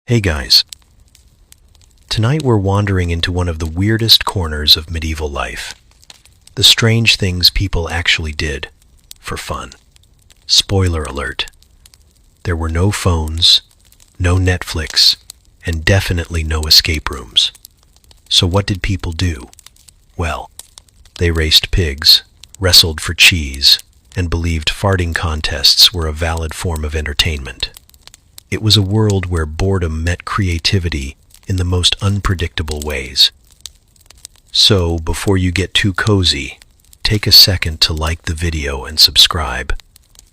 Hey guys, tonight we're wandering into one of the weirdest corners of medieval life. The strange things people actually did for fun. Spoiler alert. There were no phones, no Netflix, and definitely no escape rooms. So what did people do? Well, they raced pigs, wrestled for cheese, and believed farting contests were a valid form of entertainment. It was a world where boredom met creativity in the most unpredictable ways. So, before you get too cozy, take a second to like the video and subscribe,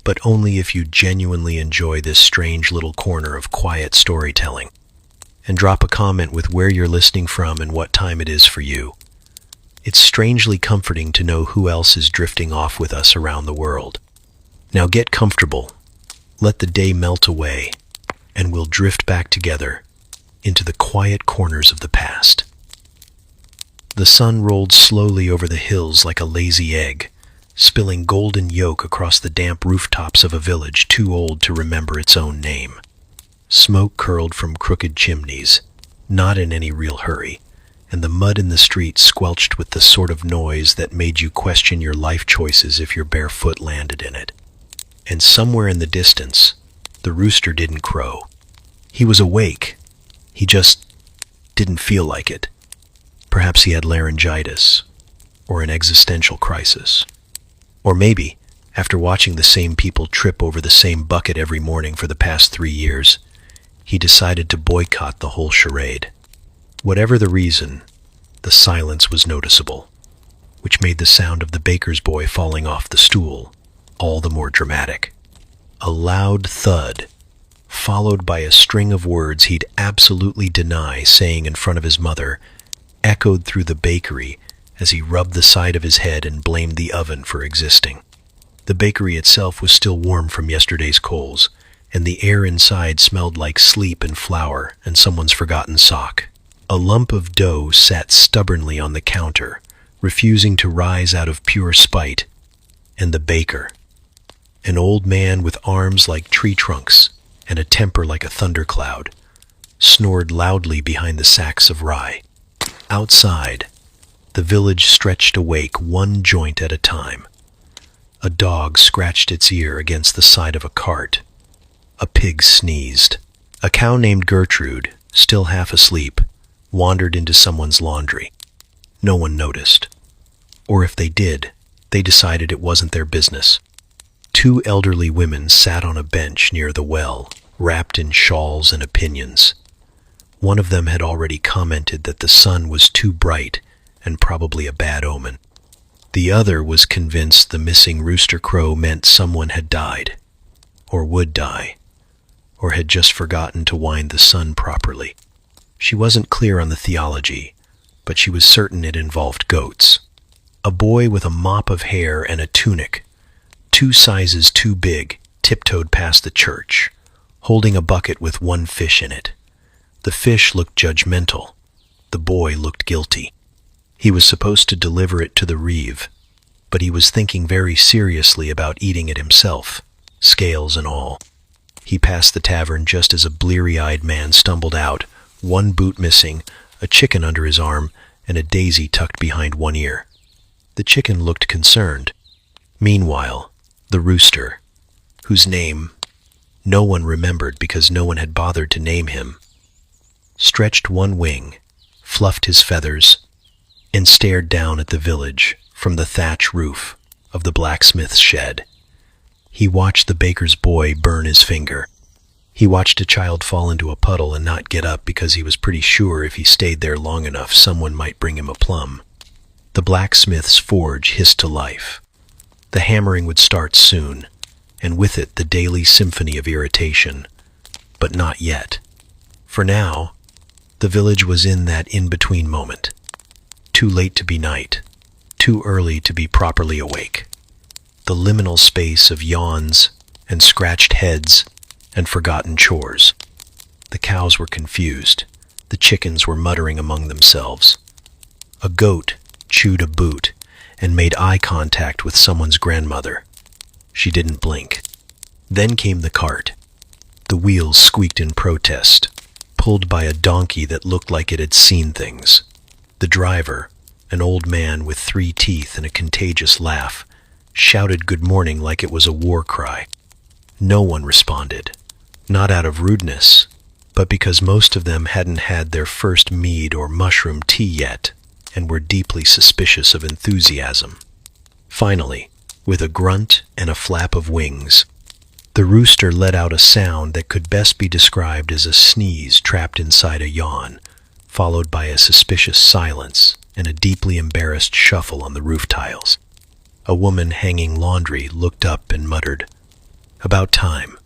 but only if you genuinely enjoy this strange little corner of quiet storytelling. And drop a comment with where you're listening from and what time it is for you. It's strangely comforting to know who else is drifting off with us around the world. Now get comfortable, let the day melt away, and we'll drift back together into the quiet corners of the past. The sun rolled slowly over the hills like a lazy egg, spilling golden yolk across the damp rooftops of a village too old to remember its own name. Smoke curled from crooked chimneys, not in any real hurry, and the mud in the street squelched with the sort of noise that made you question your life choices if your bare foot landed in it. And somewhere in the distance, the rooster didn't crow. He was awake. He just didn't feel like it. Perhaps he had laryngitis, or an existential crisis. Or maybe, after watching the same people trip over the same bucket every morning for the past 3 years, he decided to boycott the whole charade. Whatever the reason, the silence was noticeable, which made the sound of the baker's boy falling off the stool all the more dramatic. A loud thud, followed by a string of words he'd absolutely deny saying in front of his mother, echoed through the bakery as he rubbed the side of his head and blamed the oven for existing. The bakery itself was still warm from yesterday's coals, and the air inside smelled like sleep and flour and someone's forgotten sock. A lump of dough sat stubbornly on the counter, refusing to rise out of pure spite, and the baker, an old man with arms like tree trunks and a temper like a thundercloud, snored loudly behind the sacks of rye. Outside, the village stretched awake one joint at a time. A dog scratched its ear against the side of a cart. A pig sneezed. A cow named Gertrude, still half asleep, wandered into someone's laundry. No one noticed. Or if they did, they decided it wasn't their business. 2 elderly women sat on a bench near the well, wrapped in shawls and opinions. One of them had already commented that the sun was too bright and probably a bad omen. The other was convinced the missing rooster crow meant someone had died, or would die, or had just forgotten to wind the sun properly. She wasn't clear on the theology, but she was certain it involved goats. A boy with a mop of hair and a tunic, 2 sizes too big, tiptoed past the church, holding a bucket with 1 fish in it. The fish looked judgmental. The boy looked guilty. He was supposed to deliver it to the reeve, but he was thinking very seriously about eating it himself, scales and all. He passed the tavern just as a bleary-eyed man stumbled out, 1 boot missing, a chicken under his arm, and a daisy tucked behind 1 ear. The chicken looked concerned. Meanwhile, the rooster, whose name no one remembered because no one had bothered to name him, stretched 1 wing, fluffed his feathers, and stared down at the village from the thatch roof of the blacksmith's shed. He watched the baker's boy burn his finger. He watched a child fall into a puddle and not get up because he was pretty sure if he stayed there long enough someone might bring him a plum. The blacksmith's forge hissed to life. The hammering would start soon, and with it the daily symphony of irritation. But not yet. For now, the village was in that in-between moment. Too late to be night, too early to be properly awake. The liminal space of yawns and scratched heads and forgotten chores. The cows were confused. The chickens were muttering among themselves. A goat chewed a boot and made eye contact with someone's grandmother. She didn't blink. Then came the cart. The wheels squeaked in protest, pulled by a donkey that looked like it had seen things. The driver, an old man with 3 teeth and a contagious laugh, shouted good morning like it was a war cry. No one responded, not out of rudeness, but because most of them hadn't had their first mead or mushroom tea yet and were deeply suspicious of enthusiasm. Finally, with a grunt and a flap of wings, the rooster let out a sound that could best be described as a sneeze trapped inside a yawn, followed by a suspicious silence and a deeply embarrassed shuffle on the roof tiles. A woman hanging laundry looked up and muttered, "About time,"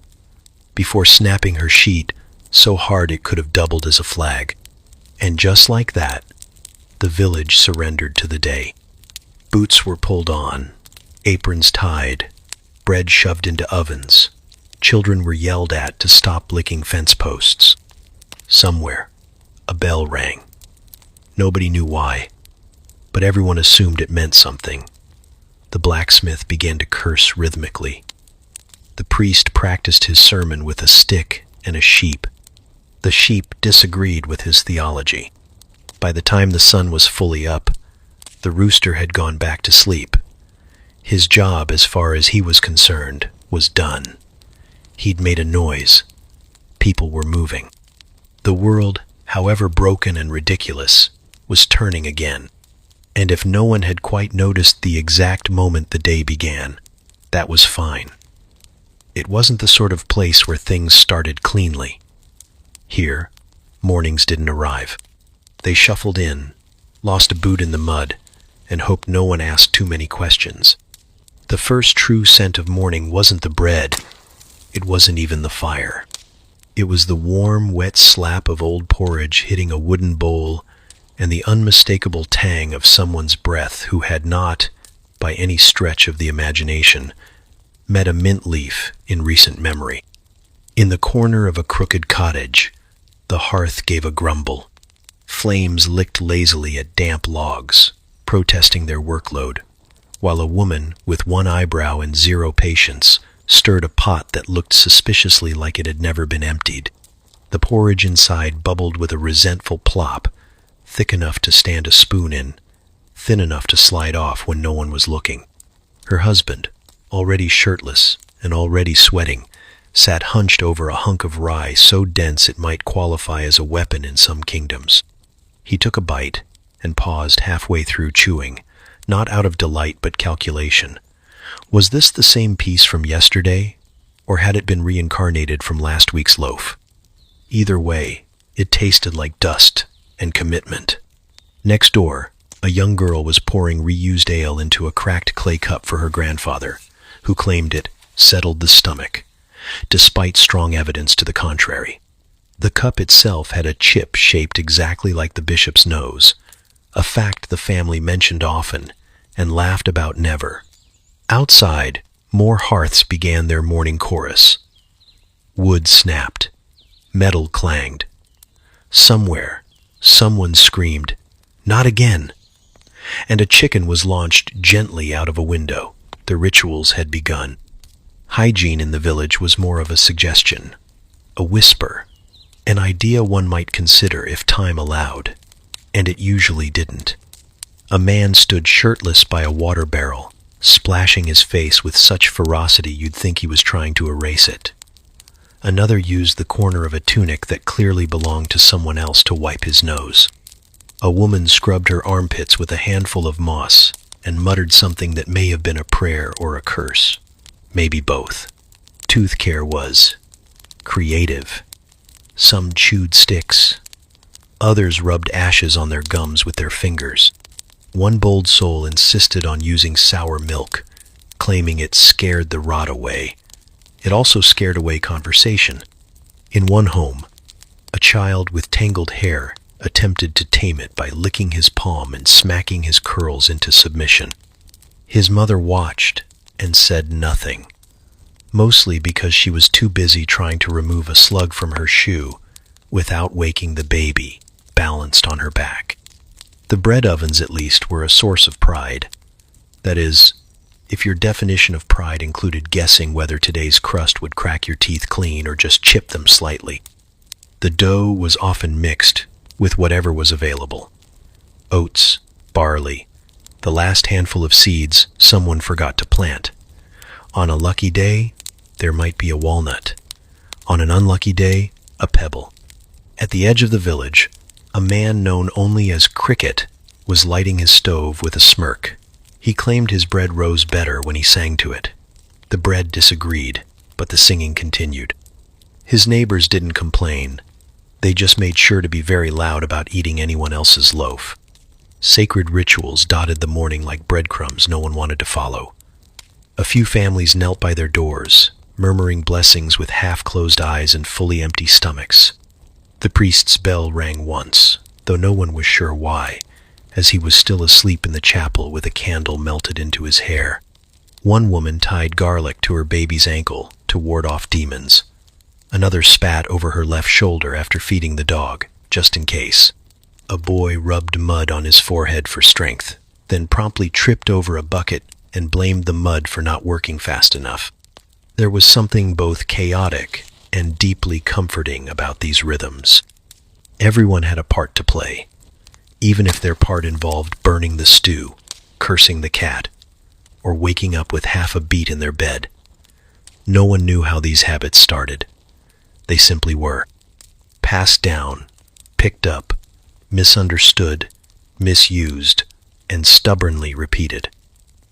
before snapping her sheet so hard it could have doubled as a flag. And just like that, the village surrendered to the day. Boots were pulled on, aprons tied, bread shoved into ovens. Children were yelled at to stop licking fence posts. Somewhere, a bell rang. Nobody knew why, but everyone assumed it meant something. The blacksmith began to curse rhythmically. The priest practiced his sermon with a stick and a sheep. The sheep disagreed with his theology. By the time the sun was fully up, the rooster had gone back to sleep. His job, as far as he was concerned, was done. He'd made a noise. People were moving. The world, however broken and ridiculous, was turning again. And if no one had quite noticed the exact moment the day began, that was fine. It wasn't the sort of place where things started cleanly. Here, mornings didn't arrive. They shuffled in, lost a boot in the mud, and hoped no one asked too many questions. The first true scent of morning wasn't the bread. It wasn't even the fire. It was the warm, wet slap of old porridge hitting a wooden bowl and the unmistakable tang of someone's breath who had not, by any stretch of the imagination, met a mint leaf in recent memory. In the corner of a crooked cottage, the hearth gave a grumble. Flames licked lazily at damp logs, protesting their workload, while a woman with one eyebrow and 0 patience stirred a pot that looked suspiciously like it had never been emptied. The porridge inside bubbled with a resentful plop, thick enough to stand a spoon in, thin enough to slide off when no one was looking. Her husband, already shirtless and already sweating, sat hunched over a hunk of rye so dense it might qualify as a weapon in some kingdoms. He took a bite and paused halfway through chewing, not out of delight but calculation. Was this the same piece from yesterday, or had it been reincarnated from last week's loaf? Either way, it tasted like dust and commitment. Next door, a young girl was pouring reused ale into a cracked clay cup for her grandfather, who claimed it settled the stomach, despite strong evidence to the contrary. The cup itself had a chip shaped exactly like the bishop's nose, a fact the family mentioned often and laughed about never. Outside, more hearths began their morning chorus. Wood snapped. Metal clanged. Somewhere, someone screamed, "Not again!" And a chicken was launched gently out of a window. The rituals had begun. Hygiene in the village was more of a suggestion, a whisper, an idea one might consider if time allowed, and it usually didn't. A man stood shirtless by a water barrel, splashing his face with such ferocity you'd think he was trying to erase it. Another used the corner of a tunic that clearly belonged to someone else to wipe his nose. A woman scrubbed her armpits with a handful of moss and muttered something that may have been a prayer or a curse. Maybe both. Tooth care was creative. Some chewed sticks. Others rubbed ashes on their gums with their fingers. One bold soul insisted on using sour milk, claiming it scared the rot away. It also scared away conversation. In one home, a child with tangled hair attempted to tame it by licking his palm and smacking his curls into submission. His mother watched and said nothing, mostly because she was too busy trying to remove a slug from her shoe without waking the baby balanced on her back. The bread ovens, at least, were a source of pride. That is, if your definition of pride included guessing whether today's crust would crack your teeth clean or just chip them slightly. The dough was often mixed with whatever was available. Oats, barley, the last handful of seeds someone forgot to plant. On a lucky day, there might be a walnut. On an unlucky day, a pebble. At the edge of the village, a man known only as Cricket was lighting his stove with a smirk. He claimed his bread rose better when he sang to it. The bread disagreed, but the singing continued. His neighbors didn't complain. They just made sure to be very loud about eating anyone else's loaf. Sacred rituals dotted the morning like breadcrumbs no one wanted to follow. A few families knelt by their doors, murmuring blessings with half-closed eyes and fully empty stomachs. The priest's bell rang once, though no one was sure why, as he was still asleep in the chapel with a candle melted into his hair. One woman tied garlic to her baby's ankle to ward off demons. Another spat over her left shoulder after feeding the dog, just in case. A boy rubbed mud on his forehead for strength, then promptly tripped over a bucket and blamed the mud for not working fast enough. There was something both chaotic and deeply comforting about these rhythms. Everyone had a part to play, even if their part involved burning the stew, cursing the cat, or waking up with half a beat in their bed. No one knew how these habits started. They simply were. Passed down, picked up, misunderstood, misused, and stubbornly repeated.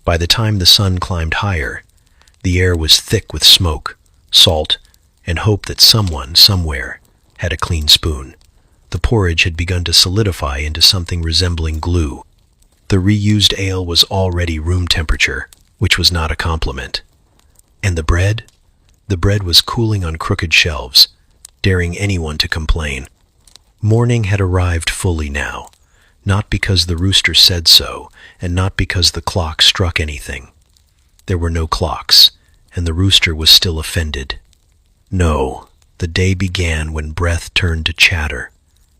By the time the sun climbed higher, the air was thick with smoke, salt, and hope that someone, somewhere, had a clean spoon. The porridge had begun to solidify into something resembling glue. The reused ale was already room temperature, which was not a compliment. And the bread? The bread was cooling on crooked shelves, daring anyone to complain. Morning had arrived fully now, not because the rooster said so, and not because the clock struck anything. There were no clocks, and the rooster was still offended. No, the day began when breath turned to chatter,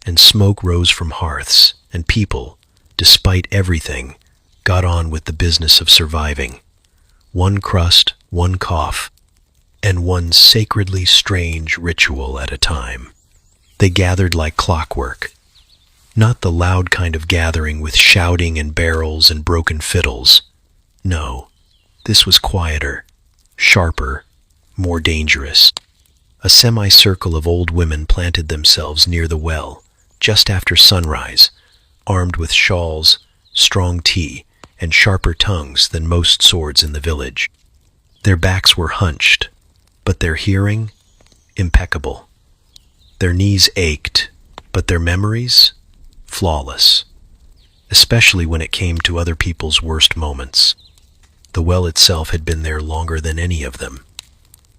and smoke rose from hearths, and people, despite everything, got on with the business of surviving. One crust, one cough, and one sacredly strange ritual at a time. They gathered like clockwork. Not the loud kind of gathering with shouting and barrels and broken fiddles. No, this was quieter, sharper, more dangerous. A semicircle of old women planted themselves near the well, just after sunrise, armed with shawls, strong tea, and sharper tongues than most swords in the village. Their backs were hunched, but their hearing, impeccable. Their knees ached, but their memories, flawless, especially when it came to other people's worst moments. The well itself had been there longer than any of them.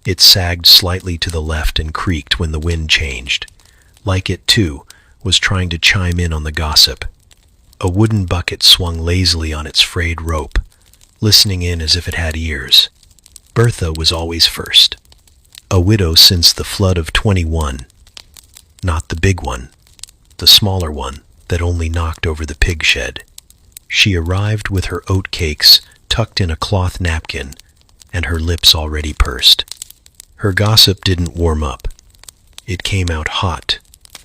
It sagged slightly to the left and creaked when the wind changed. Like it, too, was trying to chime in on the gossip. A wooden bucket swung lazily on its frayed rope, listening in as if it had ears. Bertha was always first. A widow since the flood of 21. Not the big one, the smaller one that only knocked over the pig shed. She arrived with her oat cakes tucked in a cloth napkin and her lips already pursed. Her gossip didn't warm up. It came out hot,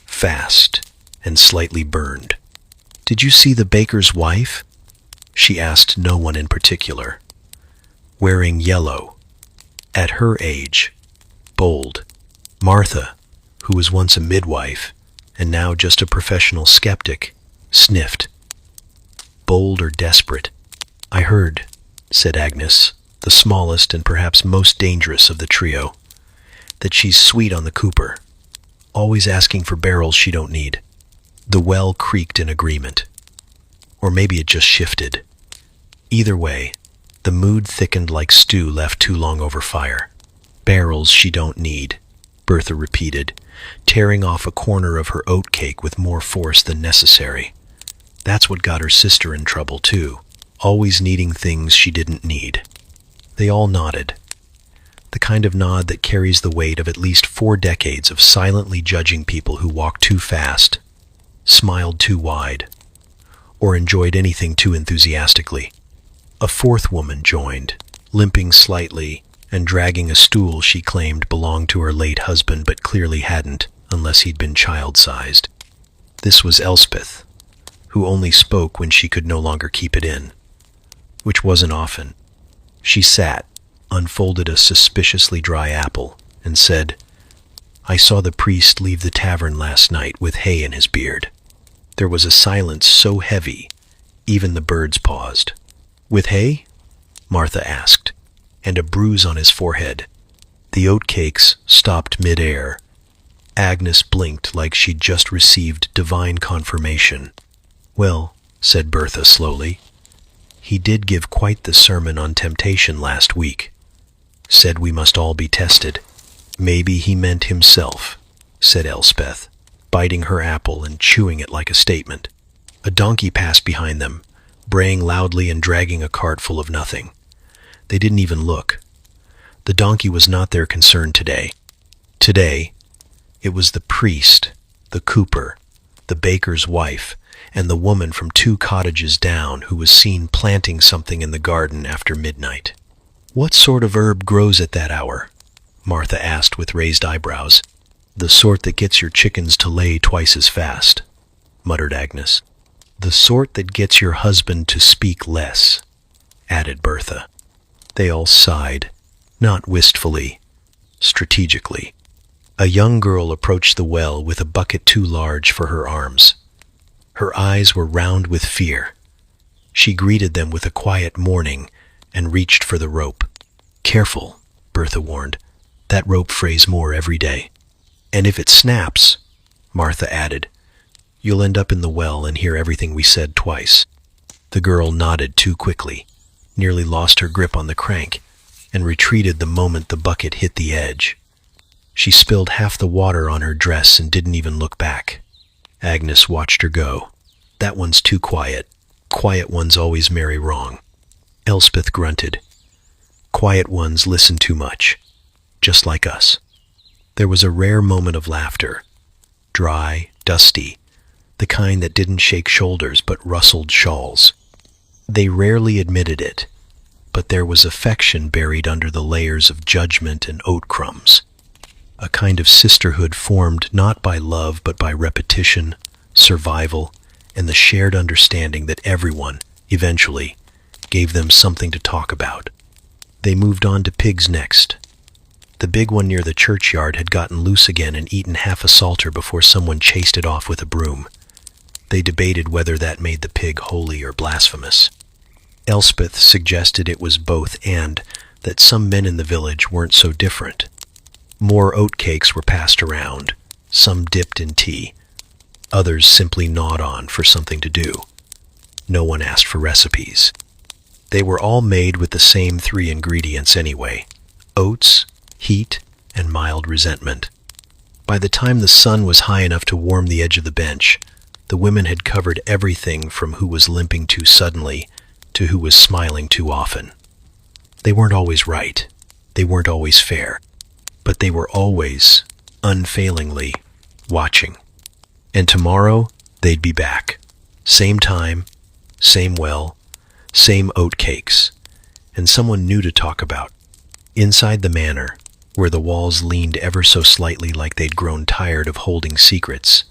fast, and slightly burned. "Did you see the baker's wife?" she asked no one in particular. Wearing yellow. At her age, bold. Martha, who was once a midwife and now just a professional skeptic, sniffed. Bold or desperate? "I heard," said Agnes, the smallest and perhaps most dangerous of the trio, "that she's sweet on the cooper, always asking for barrels she don't need." The well creaked in agreement. Or maybe it just shifted. Either way, the mood thickened like stew left too long over fire. "Barrels she don't need," Bertha repeated, tearing off a corner of her oat cake with more force than necessary. That's what got her sister in trouble too, always needing things she didn't need. They all nodded. The kind of nod that carries the weight of at least 4 decades of silently judging people who walked too fast, smiled too wide, or enjoyed anything too enthusiastically. A 4th woman joined, limping slightly and dragging a stool she claimed belonged to her late husband but clearly hadn't, unless he'd been child-sized. This was Elspeth, who only spoke when she could no longer keep it in, which wasn't often. She sat, unfolded a suspiciously dry apple, and said, "I saw the priest leave the tavern last night with hay in his beard." There was a silence so heavy, even the birds paused. "With hay?" Martha asked, and a bruise on his forehead. The oatcakes stopped mid-air. Agnes blinked like she'd just received divine confirmation. "Well," said Bertha slowly, "he did give quite the sermon on temptation last week. Said we must all be tested." "Maybe he meant himself," said Elspeth, biting her apple and chewing it like a statement. A donkey passed behind them, braying loudly and dragging a cart full of nothing. They didn't even look. The donkey was not their concern today. Today, it was the priest, the cooper, the baker's wife, and the woman from 2 cottages down who was seen planting something in the garden after midnight. "What sort of herb grows at that hour?" Martha asked with raised eyebrows. "The sort that gets your chickens to lay twice as fast," muttered Agnes. "The sort that gets your husband to speak less," added Bertha. They all sighed, not wistfully, strategically. A young girl approached the well with a bucket too large for her arms. Her eyes were round with fear. She greeted them with a quiet morning and reached for the rope. "Careful," Bertha warned. "That rope frays more every day." "And if it snaps," Martha added, "you'll end up in the well and hear everything we said twice." The girl nodded too quickly, nearly lost her grip on the crank, and retreated the moment the bucket hit the edge. She spilled half the water on her dress and didn't even look back. Agnes watched her go. "That one's too quiet. Quiet ones always marry wrong." Elspeth grunted. "Quiet ones listen too much, just like us." There was a rare moment of laughter, dry, dusty, the kind that didn't shake shoulders but rustled shawls. They rarely admitted it, but there was affection buried under the layers of judgment and oat crumbs. A kind of sisterhood formed not by love but by repetition, survival, and the shared understanding that everyone, eventually, gave them something to talk about. They moved on to pigs next. The big one near the churchyard had gotten loose again and eaten half a salter before someone chased it off with a broom. They debated whether that made the pig holy or blasphemous. Elspeth suggested it was both and that some men in the village weren't so different. More oatcakes were passed around, some dipped in tea. Others simply gnawed on for something to do. No one asked for recipes. They were all made with the same 3 ingredients anyway: oats, heat, and mild resentment. By the time the sun was high enough to warm the edge of the bench, the women had covered everything from who was limping too suddenly to who was smiling too often. They weren't always right. They weren't always fair. But they were always, unfailingly, watching. And tomorrow, they'd be back. Same time, same well, same oatcakes, and someone new to talk about. Inside the manor, where the walls leaned ever so slightly like they'd grown tired of holding secrets,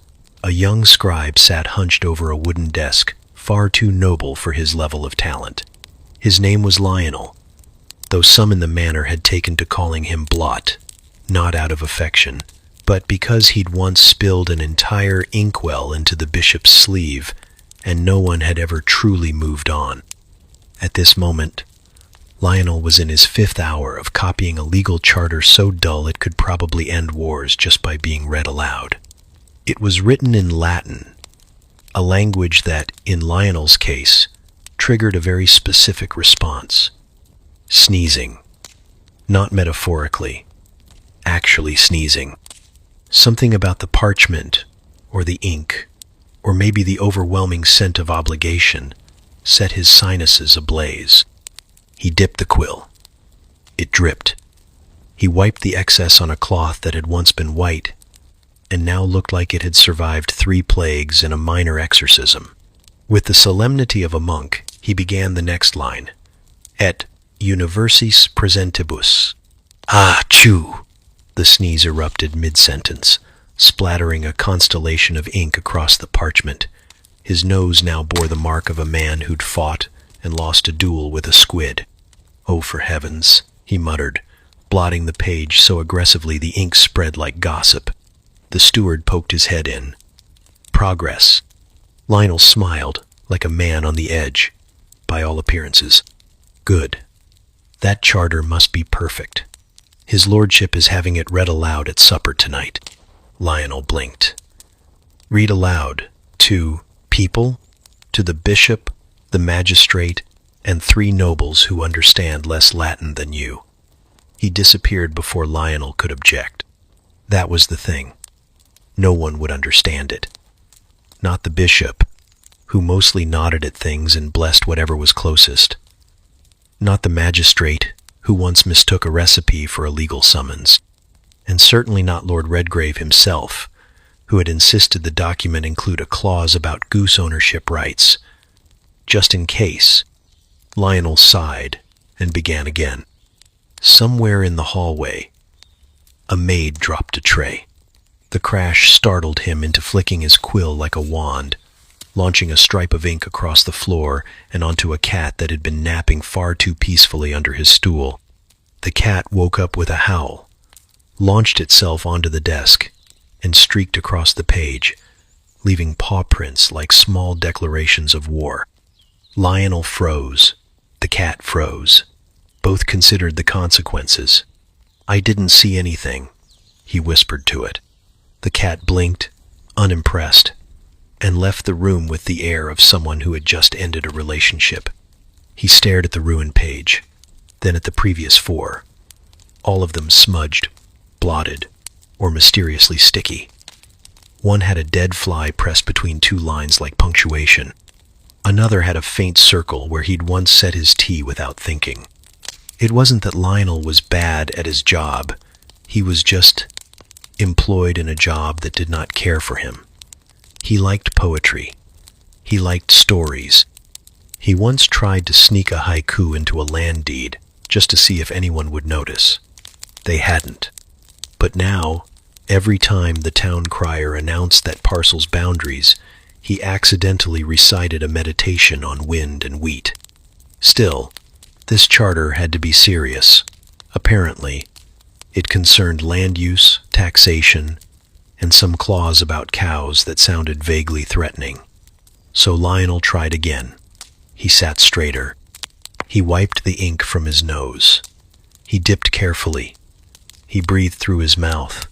a young scribe sat hunched over a wooden desk, far too noble for his level of talent. His name was Lionel, though some in the manor had taken to calling him Blot, not out of affection, but because he'd once spilled an entire inkwell into the bishop's sleeve, and no one had ever truly moved on. At this moment, Lionel was in his 5th hour of copying a legal charter so dull it could probably end wars just by being read aloud. It was written in Latin, a language that, in Lionel's case, triggered a very specific response. Sneezing. Not metaphorically, actually sneezing. Something about the parchment, or the ink, or maybe the overwhelming scent of obligation, set his sinuses ablaze. He dipped the quill. It dripped. He wiped the excess on a cloth that had once been white, and now looked like it had survived 3 plagues and a minor exorcism. With the solemnity of a monk, he began the next line. Et universis presentibus. Ah, chew! The sneeze erupted mid-sentence, splattering a constellation of ink across the parchment. His nose now bore the mark of a man who'd fought and lost a duel with a squid. "Oh, for heavens," he muttered, blotting the page so aggressively the ink spread like gossip. The steward poked his head in. "Progress." Lionel smiled, like a man on the edge, by all appearances. "Good. That charter must be perfect. His lordship is having it read aloud at supper tonight." Lionel blinked. "Read aloud to people?" "To the bishop, the magistrate, and 3 nobles who understand less Latin than you." He disappeared before Lionel could object. That was the thing. No one would understand it. Not the bishop, who mostly nodded at things and blessed whatever was closest. Not the magistrate, who once mistook a recipe for a legal summons. And certainly not Lord Redgrave himself, who had insisted the document include a clause about goose ownership rights. Just in case, Lionel sighed and began again. Somewhere in the hallway, a maid dropped a tray. The crash startled him into flicking his quill like a wand, launching a stripe of ink across the floor and onto a cat that had been napping far too peacefully under his stool. The cat woke up with a howl, launched itself onto the desk, and streaked across the page, leaving paw prints like small declarations of war. Lionel froze. The cat froze. Both considered the consequences. "I didn't see anything," he whispered to it. The cat blinked, unimpressed, and left the room with the air of someone who had just ended a relationship. He stared at the ruined page, then at the previous 4, all of them smudged, blotted, or mysteriously sticky. One had a dead fly pressed between 2 lines like punctuation. Another had a faint circle where he'd once set his tea without thinking. It wasn't that Lionel was bad at his job. He was just employed in a job that did not care for him. He liked poetry. He liked stories. He once tried to sneak a haiku into a land deed just to see if anyone would notice. They hadn't. But now, every time the town crier announced that parcel's boundaries, he accidentally recited a meditation on wind and wheat. Still, this charter had to be serious. Apparently, it concerned land use, taxation, and some clause about cows that sounded vaguely threatening. So Lionel tried again. He sat straighter. He wiped the ink from his nose. He dipped carefully. He breathed through his mouth,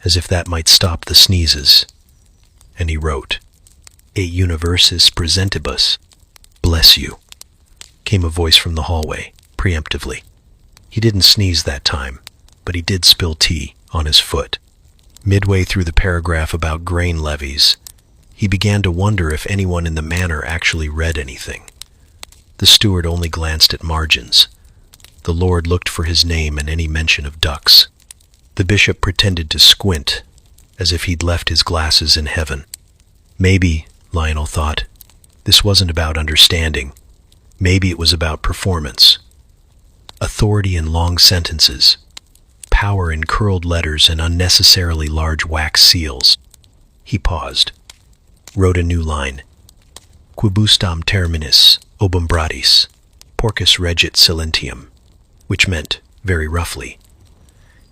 as if that might stop the sneezes. And he wrote, "E universis presentibus." "Bless you," came a voice from the hallway, preemptively. He didn't sneeze that time, but he did spill tea on his foot. Midway through the paragraph about grain levies, he began to wonder if anyone in the manor actually read anything. The steward only glanced at margins. The lord looked for his name and any mention of ducks. The bishop pretended to squint, as if he'd left his glasses in heaven. Maybe, Lionel thought, this wasn't about understanding. Maybe it was about performance. Authority in long sentences. Power in curled letters and unnecessarily large wax seals. He paused, wrote a new line. Quibustam terminis obumbratis, porcus regit silentium, which meant, very roughly,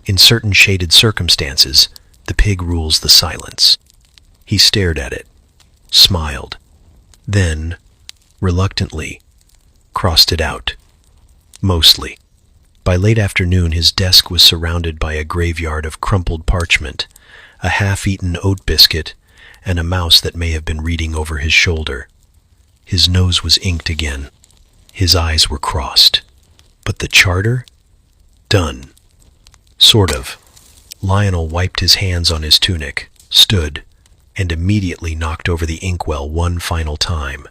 in certain shaded circumstances, the pig rules the silence. He stared at it, smiled, then, reluctantly, crossed it out. Mostly. By late afternoon, his desk was surrounded by a graveyard of crumpled parchment, a half-eaten oat biscuit, and a mouse that may have been reading over his shoulder. His nose was inked again. His eyes were crossed. But the charter? Done. Sort of. Lionel wiped his hands on his tunic, stood, and immediately knocked over the inkwell one final time.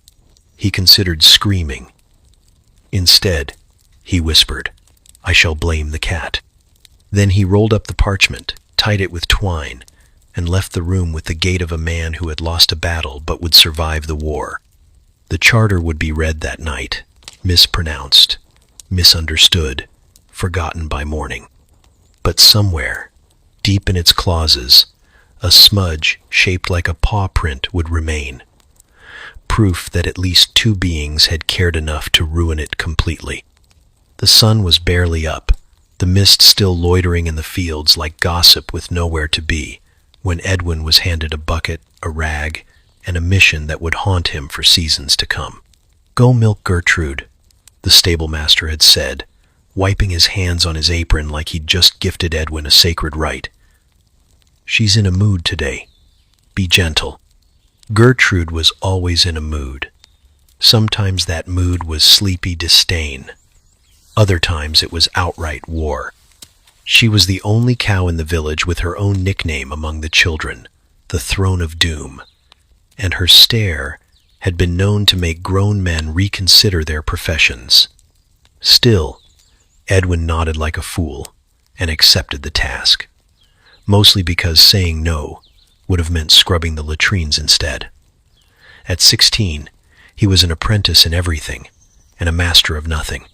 He considered screaming. Instead, he whispered, "I shall blame the cat." Then he rolled up the parchment, tied it with twine, and left the room with the gait of a man who had lost a battle but would survive the war. The charter would be read that night, mispronounced, misunderstood, forgotten by morning. But somewhere, deep in its clauses, A smudge shaped like a paw print would remain, proof that at least two beings had cared enough to ruin it completely. The sun was barely up, the mist still loitering in the fields like gossip with nowhere to be, when Edwin was handed a bucket, a rag, and a mission that would haunt him for seasons to come. "Go milk Gertrude," the stable master had said, wiping his hands on his apron like he'd just gifted Edwin a sacred rite. "She's in a mood today. Be gentle." Gertrude was always in a mood. Sometimes that mood was sleepy disdain. Other times it was outright war. She was the only cow in the village with her own nickname among the children, the Throne of Doom, and her stare had been known to make grown men reconsider their professions. Still, Edwin nodded like a fool and accepted the task, mostly because saying no would have meant scrubbing the latrines instead. At 16, he was an apprentice in everything and a master of nothing.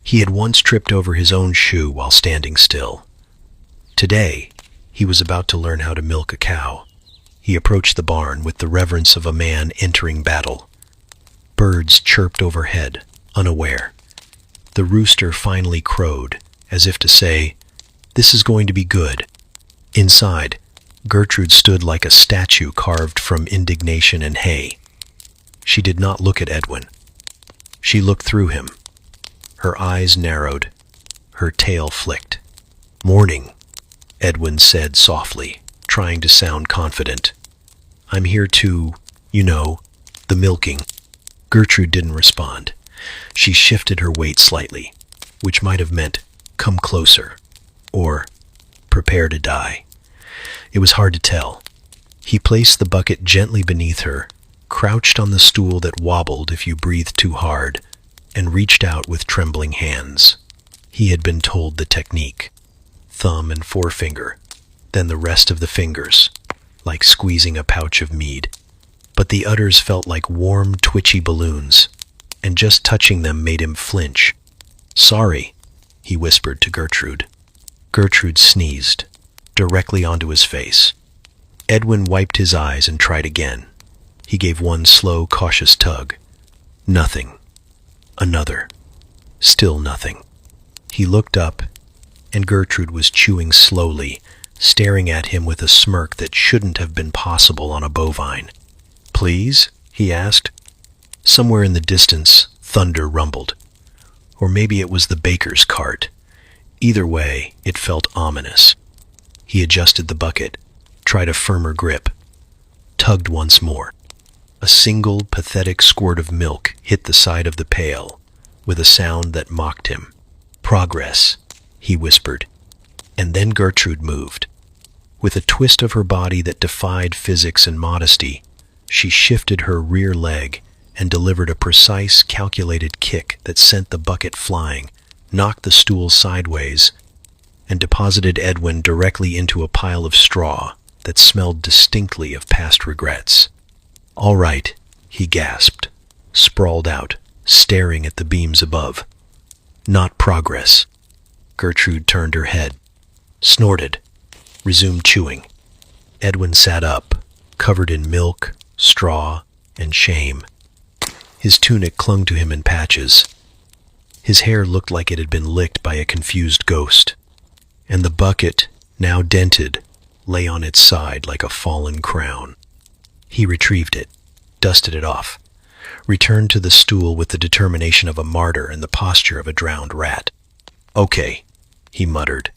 He had once tripped over his own shoe while standing still. Today, he was about to learn how to milk a cow. He approached the barn with the reverence of a man entering battle. Birds chirped overhead, unaware. The rooster finally crowed, as if to say, "This is going to be good." Inside, Gertrude stood like a statue carved from indignation and hay. She did not look at Edwin. She looked through him. Her eyes narrowed. Her tail flicked. "Morning," Edwin said softly, trying to sound confident. "I'm here to, the milking." Gertrude didn't respond. She shifted her weight slightly, which might have meant, "Come closer," or "Prepare to die." It was hard to tell. He placed the bucket gently beneath her, crouched on the stool that wobbled if you breathed too hard, and reached out with trembling hands. He had been told the technique: thumb and forefinger, then the rest of the fingers, like squeezing a pouch of mead. But the udders felt like warm, twitchy balloons, and just touching them made him flinch. "Sorry," he whispered to Gertrude. Gertrude sneezed, directly onto his face. Edwin wiped his eyes and tried again. He gave one slow, cautious tug. Nothing. Another. Still nothing. He looked up, and Gertrude was chewing slowly, staring at him with a smirk that shouldn't have been possible on a bovine. "Please?" he asked. Somewhere in the distance, thunder rumbled. Or maybe it was the baker's cart. Either way, it felt ominous. He adjusted the bucket, tried a firmer grip, tugged once more. A single, pathetic squirt of milk hit the side of the pail, with a sound that mocked him. "Progress," he whispered. And then Gertrude moved. With a twist of her body that defied physics and modesty, she shifted her rear leg and delivered a precise, calculated kick that sent the bucket flying, knocked the stool sideways, and deposited Edwin directly into a pile of straw that smelled distinctly of past regrets. "All right," he gasped, sprawled out, staring at the beams above. "Not progress." Gertrude turned her head, snorted, resumed chewing. Edwin sat up, covered in milk, straw, and shame. His tunic clung to him in patches. His hair looked like it had been licked by a confused ghost, and the bucket, now dented, lay on its side like a fallen crown. He retrieved it, dusted it off, returned to the stool with the determination of a martyr and the posture of a drowned rat. "Okay," he muttered.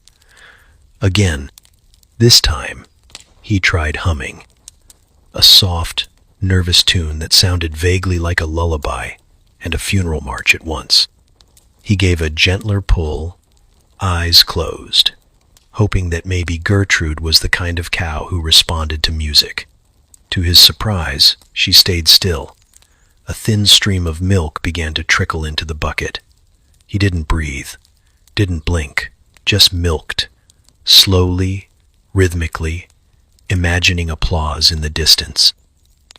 Again, this time, he tried humming, a soft, nervous tune that sounded vaguely like a lullaby and a funeral march at once. He gave a gentler pull, eyes closed, hoping that maybe Gertrude was the kind of cow who responded to music. To his surprise, she stayed still. A thin stream of milk began to trickle into the bucket. He didn't breathe, didn't blink, just milked, slowly, rhythmically, imagining applause in the distance.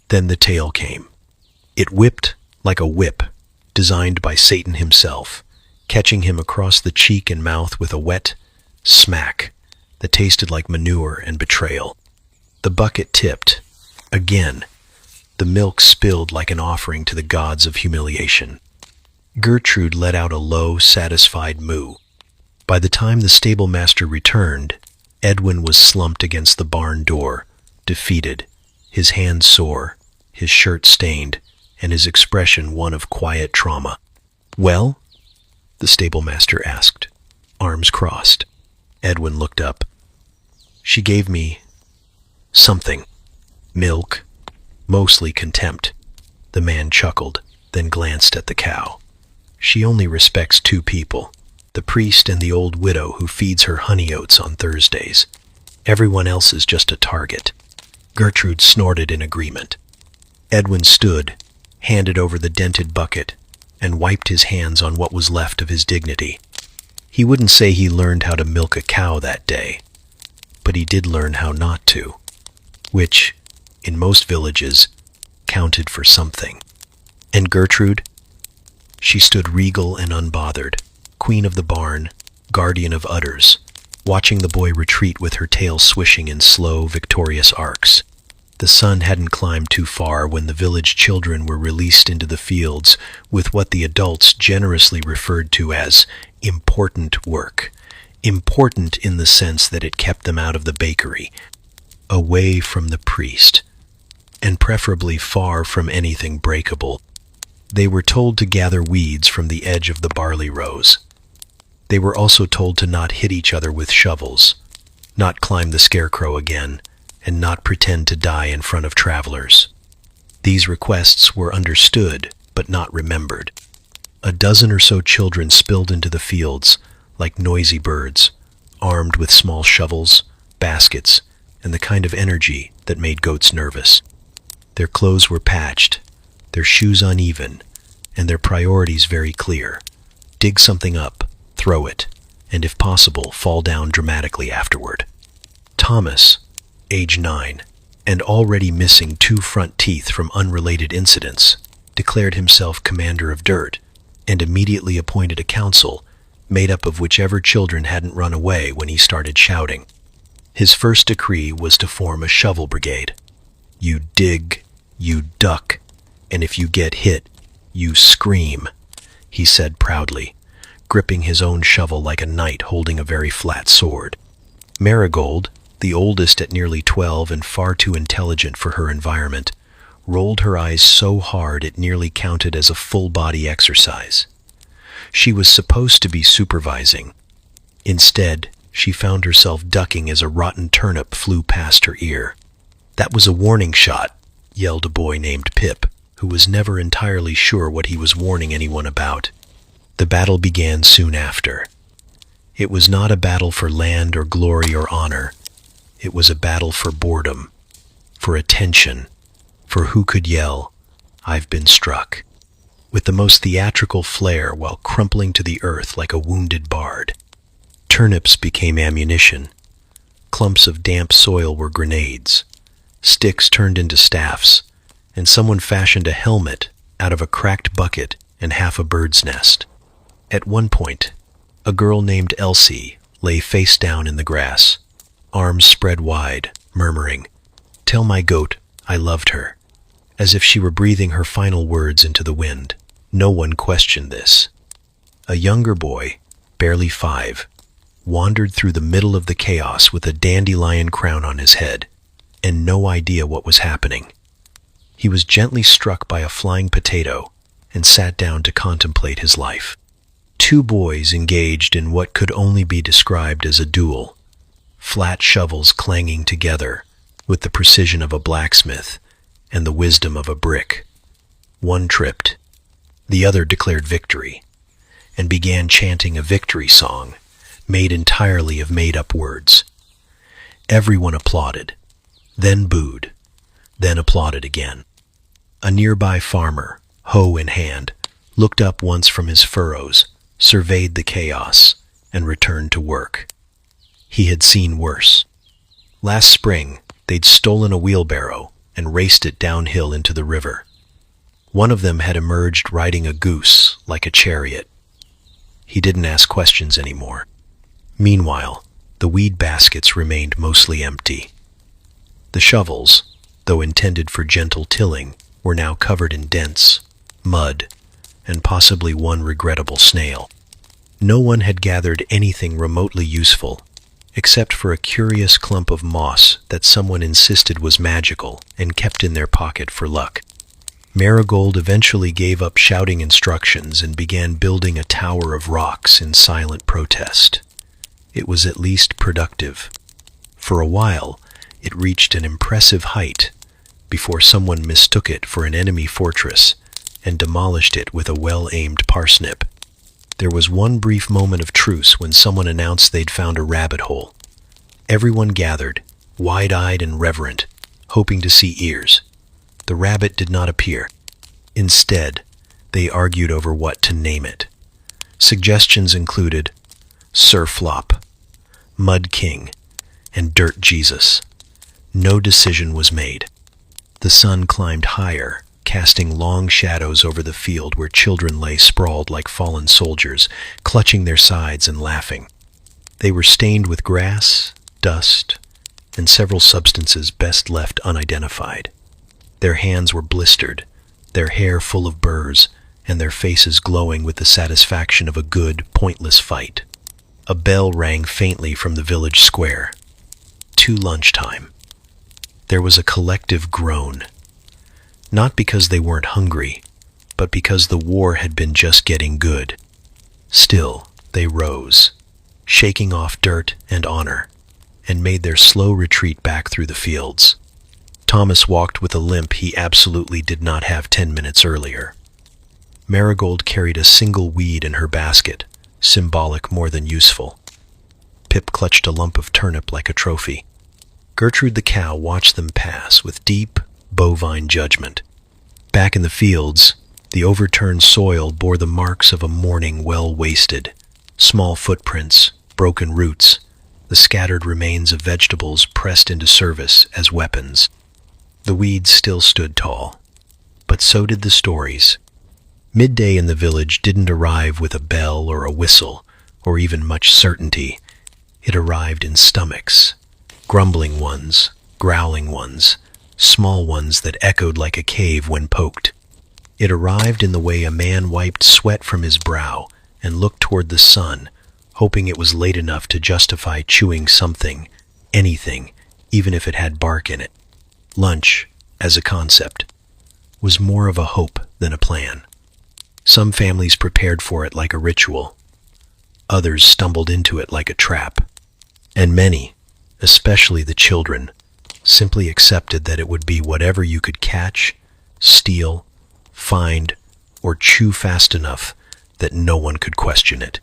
Then the tail came. It whipped like a whip, designed by Satan himself, catching him across the cheek and mouth with a wet smack that tasted like manure and betrayal. The bucket tipped. Again. The milk spilled like an offering to the gods of humiliation. Gertrude let out a low, satisfied moo. By the time the stable master returned, Edwin was slumped against the barn door, defeated, his hands sore, his shirt stained, and his expression one of quiet trauma. "Well?" the stable master asked, arms crossed. Edwin looked up. "She gave me something. Milk. Mostly contempt." The man chuckled, then glanced at the cow. "She only respects two people, the priest and the old widow who feeds her honey oats on Thursdays. Everyone else is just a target." Gertrude snorted in agreement. Edwin stood, handed over the dented bucket, and wiped his hands on what was left of his dignity. He wouldn't say he learned how to milk a cow that day, but he did learn how not to, which, in most villages, counted for something. And Gertrude? She stood regal and unbothered, queen of the barn, guardian of udders, watching the boy retreat with her tail swishing in slow, victorious arcs. The sun hadn't climbed too far when the village children were released into the fields with what the adults generously referred to as important work. Important in the sense that it kept them out of the bakery, away from the priest, and preferably far from anything breakable. They were told to gather weeds from the edge of the barley rows. They were also told to not hit each other with shovels, not climb the scarecrow again, and not pretend to die in front of travelers. These requests were understood, but not remembered. A dozen or so children spilled into the fields, like noisy birds, armed with small shovels, baskets, and the kind of energy that made goats nervous. Their clothes were patched, their shoes uneven, and their priorities very clear. Dig something up, throw it, and if possible, fall down dramatically afterward. Thomas, age 9, and already missing 2 front teeth from unrelated incidents, declared himself commander of dirt, and immediately appointed a council made up of whichever children hadn't run away when he started shouting. His first decree was to form a shovel brigade. You dig, you duck, and if you get hit, you scream, he said proudly, gripping his own shovel like a knight holding a very flat sword. Marigold, the oldest at nearly 12 and far too intelligent for her environment, rolled her eyes so hard it nearly counted as a full-body exercise. She was supposed to be supervising. Instead, she found herself ducking as a rotten turnip flew past her ear. "That was a warning shot," yelled a boy named Pip, who was never entirely sure what he was warning anyone about. The battle began soon after. It was not a battle for land or glory or honor. It was a battle for boredom, for attention, for who could yell, "I've been struck," with the most theatrical flair while crumpling to the earth like a wounded bard. Turnips became ammunition. Clumps of damp soil were grenades. Sticks turned into staffs, and someone fashioned a helmet out of a cracked bucket and half a bird's nest. At one point, a girl named Elsie lay face down in the grass, arms spread wide, murmuring, "Tell my goat I loved her," as if she were breathing her final words into the wind. No one questioned this. A younger boy, barely 5, wandered through the middle of the chaos with a dandelion crown on his head, and no idea what was happening. He was gently struck by a flying potato and sat down to contemplate his life. 2 boys engaged in what could only be described as a duel, flat shovels clanging together with the precision of a blacksmith and the wisdom of a brick. One tripped. The other declared victory and began chanting a victory song made entirely of made-up words. Everyone applauded, then booed, then applauded again. A nearby farmer, hoe in hand, looked up once from his furrows, surveyed the chaos, and returned to work. He had seen worse. Last spring, they'd stolen a wheelbarrow and raced it downhill into the river. One of them had emerged riding a goose like a chariot. He didn't ask questions anymore. Meanwhile, the weed baskets remained mostly empty. The shovels, though intended for gentle tilling, were now covered in dents, mud, and possibly one regrettable snail. No one had gathered anything remotely useful, except for a curious clump of moss that someone insisted was magical and kept in their pocket for luck. Marigold eventually gave up shouting instructions and began building a tower of rocks in silent protest. It was at least productive. For a while, it reached an impressive height before someone mistook it for an enemy fortress and demolished it with a well-aimed parsnip. There was one brief moment of truce when someone announced they'd found a rabbit hole. Everyone gathered, wide-eyed and reverent, hoping to see ears. The rabbit did not appear. Instead, they argued over what to name it. Suggestions included Sir Flop, Mud King, and Dirt Jesus. No decision was made. The sun climbed higher, casting long shadows over the field where children lay sprawled like fallen soldiers, clutching their sides and laughing. They were stained with grass, dust, and several substances best left unidentified. Their hands were blistered, their hair full of burrs, and their faces glowing with the satisfaction of a good, pointless fight. A bell rang faintly from the village square. To lunchtime. There was a collective groan. Not because they weren't hungry, but because the war had been just getting good. Still, they rose, shaking off dirt and honor, and made their slow retreat back through the fields. Thomas walked with a limp he absolutely did not have 10 minutes earlier. Marigold carried a single weed in her basket, symbolic more than useful. Pip clutched a lump of turnip like a trophy. Gertrude the cow watched them pass with deep, bovine judgment. Back in the fields, the overturned soil bore the marks of a morning well wasted. Small footprints, broken roots, the scattered remains of vegetables pressed into service as weapons. The weeds still stood tall, but so did the stories. Midday in the village didn't arrive with a bell or a whistle, or even much certainty. It arrived in stomachs, grumbling ones, growling ones, small ones that echoed like a cave when poked. It arrived in the way a man wiped sweat from his brow and looked toward the sun, hoping it was late enough to justify chewing something, anything, even if it had bark in it. Lunch, as a concept, was more of a hope than a plan. Some families prepared for it like a ritual. Others stumbled into it like a trap. And many, especially the children, simply accepted that it would be whatever you could catch, steal, find, or chew fast enough that no one could question it.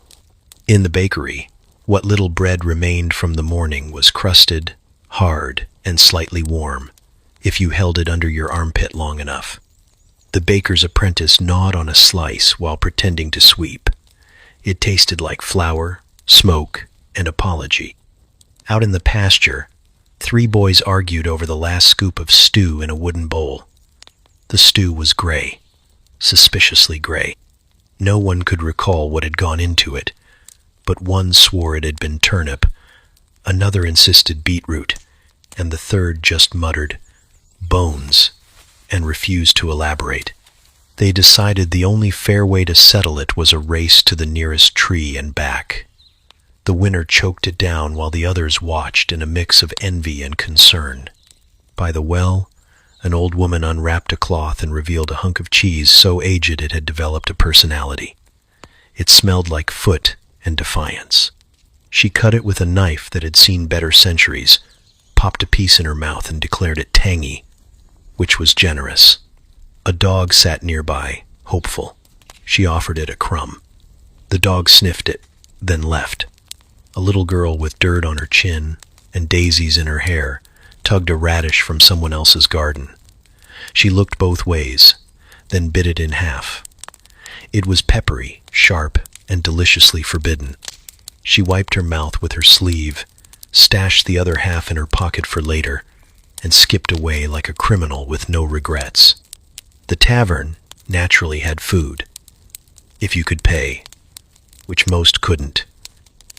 In the bakery, what little bread remained from the morning was crusted, hard, and slightly warm, if you held it under your armpit long enough. The baker's apprentice gnawed on a slice while pretending to sweep. It tasted like flour, smoke, and apology. Out in the pasture, 3 boys argued over the last scoop of stew in a wooden bowl. The stew was gray, suspiciously gray. No one could recall what had gone into it, but one swore it had been turnip, another insisted beetroot, and the third just muttered, "bones," and refused to elaborate. They decided the only fair way to settle it was a race to the nearest tree and back. The winner choked it down while the others watched in a mix of envy and concern. By the well, an old woman unwrapped a cloth and revealed a hunk of cheese so aged it had developed a personality. It smelled like foot and defiance. She cut it with a knife that had seen better centuries, popped a piece in her mouth and declared it tangy, which was generous. A dog sat nearby, hopeful. She offered it a crumb. The dog sniffed it, then left. A little girl with dirt on her chin and daisies in her hair tugged a radish from someone else's garden. She looked both ways, then bit it in half. It was peppery, sharp, and deliciously forbidden. She wiped her mouth with her sleeve, stashed the other half in her pocket for later, and skipped away like a criminal with no regrets. The tavern naturally had food, if you could pay, which most couldn't.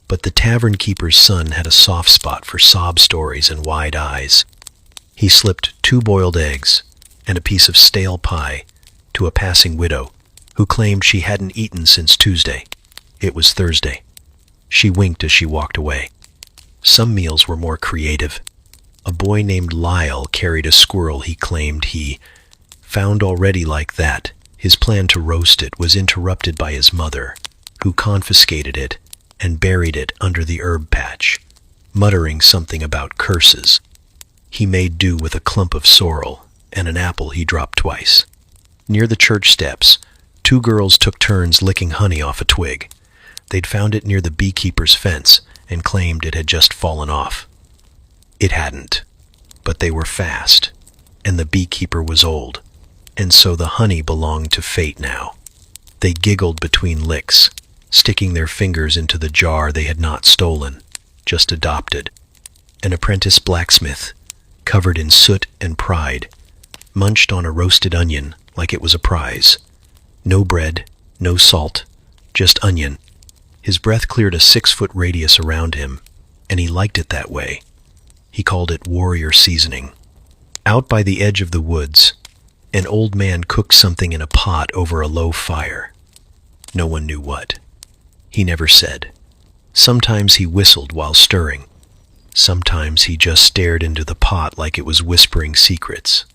But the tavern keeper's son had a soft spot for sob stories and wide eyes. He slipped 2 boiled eggs and a piece of stale pie to a passing widow who claimed she hadn't eaten since Tuesday. It was Thursday. She winked as she walked away. Some meals were more creative. A boy named Lyle carried a squirrel he claimed he found already like that. His plan to roast it was interrupted by his mother, who confiscated it and buried it under the herb patch, muttering something about curses. He made do with a clump of sorrel and an apple he dropped twice. Near the church steps, 2 girls took turns licking honey off a twig. They'd found it near the beekeeper's fence and claimed it had just fallen off. It hadn't, but they were fast, and the beekeeper was old, and so the honey belonged to fate now. They giggled between licks, sticking their fingers into the jar they had not stolen, just adopted. An apprentice blacksmith, covered in soot and pride, munched on a roasted onion like it was a prize. No bread, no salt, just onion. His breath cleared a 6-foot radius around him, and he liked it that way. He called it warrior seasoning. Out by the edge of the woods, an old man cooked something in a pot over a low fire. No one knew what. He never said. Sometimes he whistled while stirring. Sometimes he just stared into the pot like it was whispering secrets.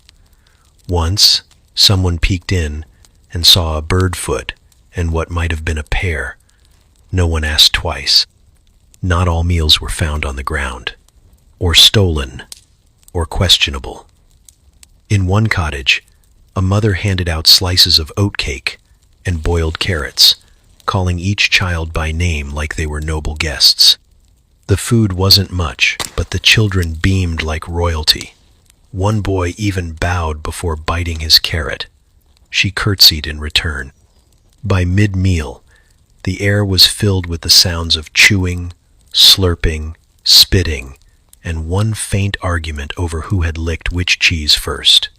Once, someone peeked in and saw a bird foot and what might have been a pear. No one asked twice. Not all meals were found on the ground, or stolen, or questionable. In one cottage, a mother handed out slices of oat cake and boiled carrots, calling each child by name like they were noble guests. The food wasn't much, but the children beamed like royalty. One boy even bowed before biting his carrot. She curtsied in return. By mid-meal, the air was filled with the sounds of chewing, slurping, spitting, and one faint argument over who had licked which cheese first.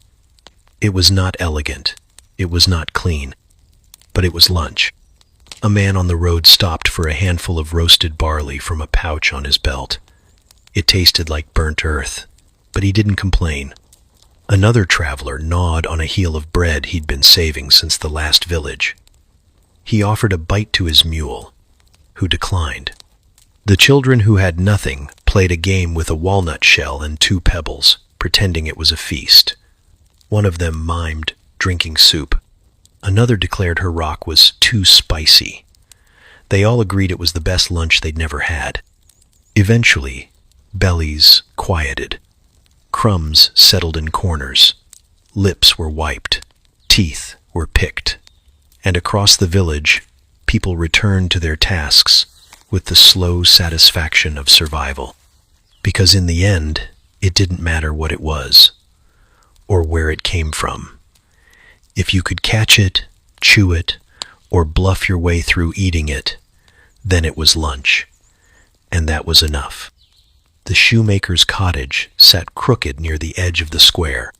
It was not elegant, it was not clean, but it was lunch. A man on the road stopped for a handful of roasted barley from a pouch on his belt. It tasted like burnt earth, but he didn't complain. Another traveler gnawed on a heel of bread he'd been saving since the last village. He offered a bite to his mule, who declined. The children who had nothing played a game with a walnut shell and 2 pebbles, pretending it was a feast. One of them mimed drinking soup. Another declared her rock was too spicy. They all agreed it was the best lunch they'd never had. Eventually, bellies quieted. Crumbs settled in corners. Lips were wiped. Teeth were picked. And across the village, people returned to their tasks with the slow satisfaction of survival. Because in the end, it didn't matter what it was, or where it came from. If you could catch it, chew it, or bluff your way through eating it, then it was lunch. And that was enough. The shoemaker's cottage sat crooked near the edge of the square.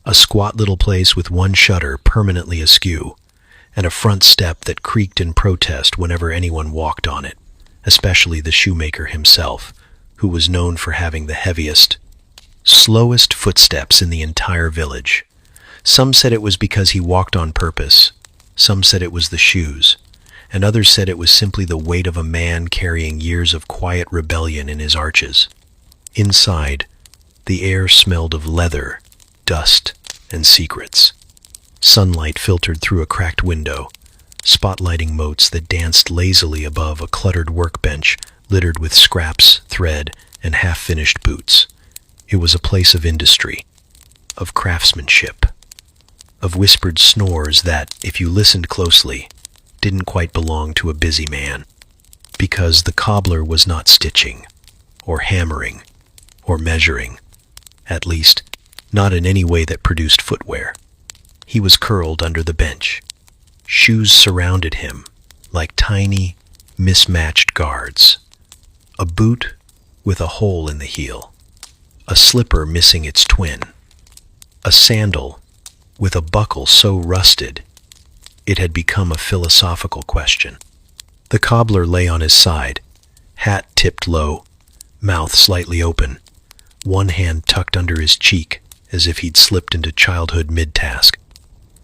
A squat little place with one shutter permanently askew, and a front step that creaked in protest whenever anyone walked on it, especially the shoemaker himself, who was known for having the heaviest, slowest footsteps in the entire village. Some said it was because he walked on purpose, some said it was the shoes, and others said it was simply the weight of a man carrying years of quiet rebellion in his arches. Inside, the air smelled of leather, dust, and secrets. Sunlight filtered through a cracked window, spotlighting motes that danced lazily above a cluttered workbench littered with scraps, thread, and half-finished boots. It was a place of industry, of craftsmanship, of whispered snores that, if you listened closely, didn't quite belong to a busy man, because the cobbler was not stitching, or hammering, or measuring, at least, not in any way that produced footwear. He was curled under the bench. Shoes surrounded him like tiny, mismatched guards. A boot with a hole in the heel. A slipper missing its twin. A sandal with a buckle so rusted it had become a philosophical question. The cobbler lay on his side, hat tipped low, mouth slightly open, one hand tucked under his cheek as if he'd slipped into childhood mid-task.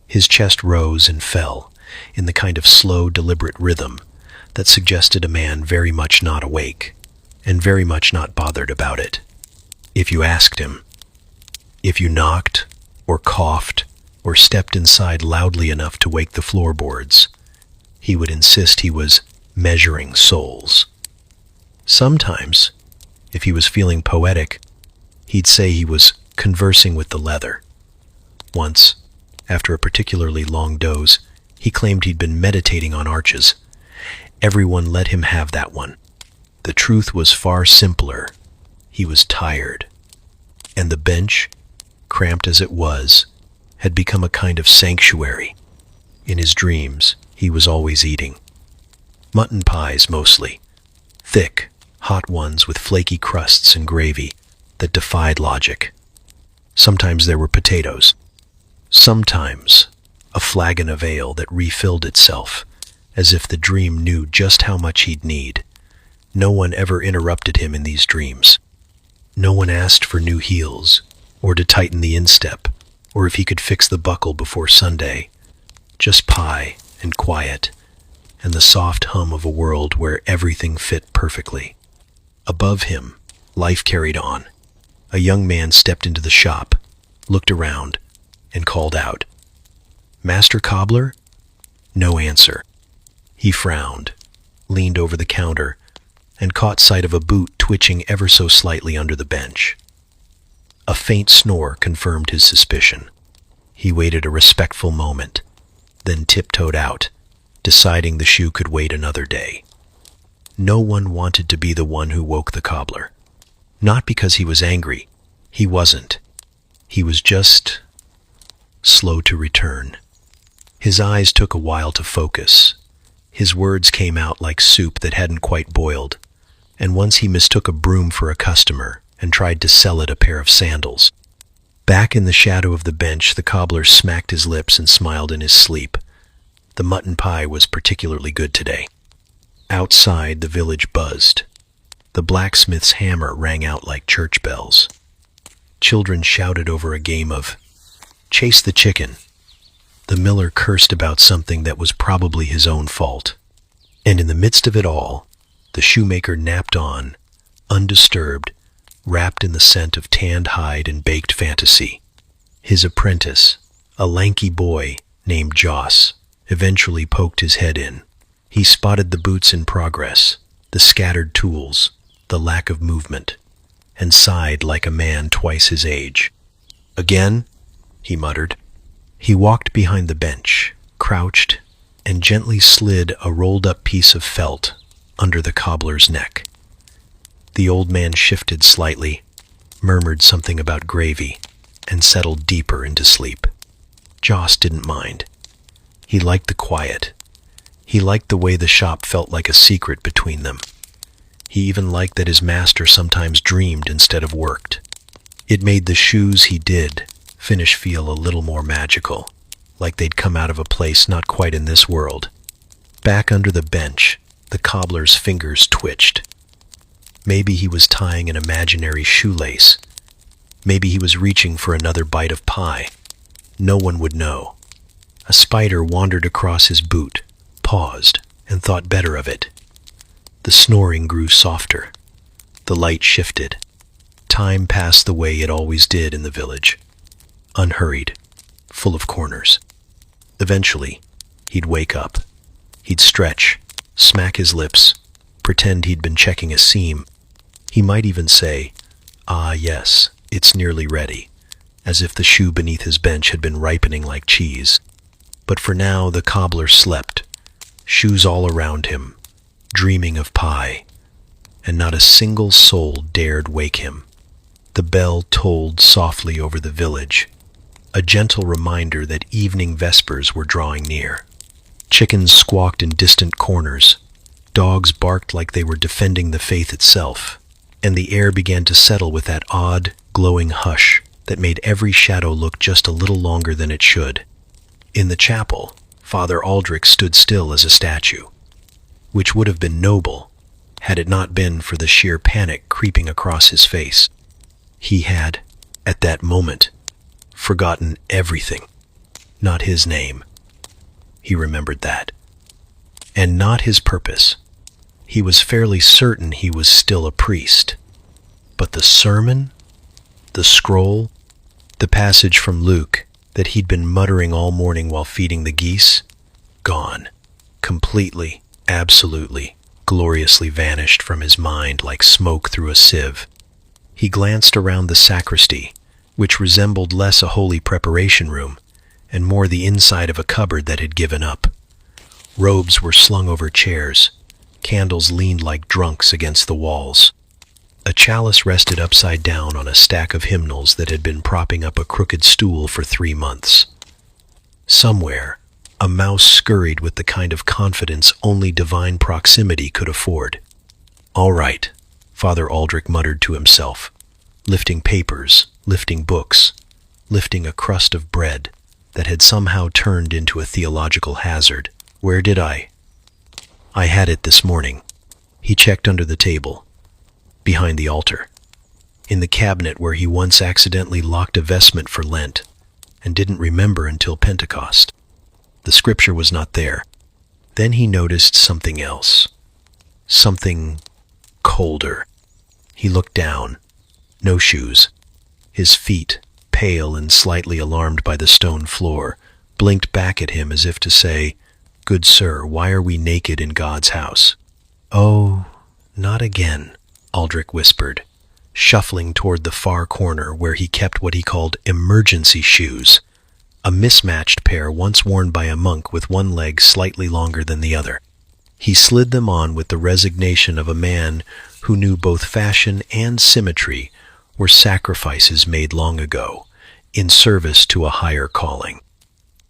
His chest rose and fell in the kind of slow, deliberate rhythm that suggested a man very much not awake and very much not bothered about it. If you asked him, if you knocked or coughed or stepped inside loudly enough to wake the floorboards, he would insist he was measuring souls. Sometimes, if he was feeling poetic, he'd say he was conversing with the leather. Once, after a particularly long doze, he claimed he'd been meditating on arches. Everyone let him have that one. The truth was far simpler. He was tired. And the bench, cramped as it was, had become a kind of sanctuary. In his dreams, he was always eating. Mutton pies, mostly. Thick, hot ones with flaky crusts and gravy that defied logic. Sometimes there were potatoes. Sometimes a flagon of ale that refilled itself, as if the dream knew just how much he'd need. No one ever interrupted him in these dreams. No one asked for new heels, or to tighten the instep, or if he could fix the buckle before Sunday. Just pie and quiet, and the soft hum of a world where everything fit perfectly. Above him, life carried on. A young man stepped into the shop, looked around, and called out, "Master Cobbler?" No answer. He frowned, leaned over the counter, and caught sight of a boot twitching ever so slightly under the bench. A faint snore confirmed his suspicion. He waited a respectful moment, then tiptoed out, deciding the shoe could wait another day. No one wanted to be the one who woke the cobbler. Not because he was angry. He wasn't. He was just slow to return. His eyes took a while to focus. His words came out like soup that hadn't quite boiled, and once he mistook a broom for a customer and tried to sell it a pair of sandals. Back in the shadow of the bench, the cobbler smacked his lips and smiled in his sleep. The mutton pie was particularly good today. Outside, the village buzzed. The blacksmith's hammer rang out like church bells. Children shouted over a game of chase the chicken. The miller cursed about something that was probably his own fault. And in the midst of it all, the shoemaker napped on, undisturbed, wrapped in the scent of tanned hide and baked fantasy. His apprentice, a lanky boy named Joss, eventually poked his head in. He spotted the boots in progress, the scattered tools, the lack of movement, and sighed like a man twice his age. "Again?" he muttered. He walked behind the bench, crouched, and gently slid a rolled-up piece of felt under the cobbler's neck. The old man shifted slightly, murmured something about gravy, and settled deeper into sleep. Joss didn't mind. He liked the quiet. He liked the way the shop felt like a secret between them. He even liked that his master sometimes dreamed instead of worked. It made the shoes he did finish feel a little more magical, like they'd come out of a place not quite in this world. Back under the bench, the cobbler's fingers twitched. Maybe he was tying an imaginary shoelace. Maybe he was reaching for another bite of pie. No one would know. A spider wandered across his boot, paused, and thought better of it. The snoring grew softer. The light shifted. Time passed the way it always did in the village. Unhurried, full of corners. Eventually, he'd wake up. He'd stretch, smack his lips, pretend he'd been checking a seam. He might even say, "Ah, yes, it's nearly ready," as if the shoe beneath his bench had been ripening like cheese. But for now, the cobbler slept, shoes all around him, dreaming of pie, and not a single soul dared wake him. The bell tolled softly over the village, a gentle reminder that evening vespers were drawing near. Chickens squawked in distant corners, dogs barked like they were defending the faith itself, and the air began to settle with that odd, glowing hush that made every shadow look just a little longer than it should. In the chapel, Father Aldrich stood still as a statue, which would have been noble had it not been for the sheer panic creeping across his face. He had, at that moment, forgotten everything. Not his name. He remembered that. And not his purpose. He was fairly certain he was still a priest. But the sermon, the scroll, the passage from Luke that he'd been muttering all morning while feeding the geese, gone. Completely, absolutely, gloriously vanished from his mind like smoke through a sieve. He glanced around the sacristy, which resembled less a holy preparation room and more the inside of a cupboard that had given up. Robes were slung over chairs. Candles leaned like drunks against the walls. A chalice rested upside down on a stack of hymnals that had been propping up a crooked stool for 3 months. Somewhere, a mouse scurried with the kind of confidence only divine proximity could afford. "All right," Father Aldrich muttered to himself, lifting papers, lifting books, lifting a crust of bread that had somehow turned into a theological hazard. "Where did I had it this morning." He checked under the table, behind the altar, in the cabinet where he once accidentally locked a vestment for Lent and didn't remember until Pentecost. The scripture was not there. Then he noticed something else, something colder. He looked down. No shoes. His feet, pale and slightly alarmed by the stone floor, blinked back at him as if to say, "Good sir, why are we naked in God's house?" "Oh, not again," Aldrich whispered, shuffling toward the far corner where he kept what he called emergency shoes, a mismatched pair once worn by a monk with one leg slightly longer than the other. He slid them on with the resignation of a man who knew both fashion and symmetry were sacrifices made long ago, in service to a higher calling.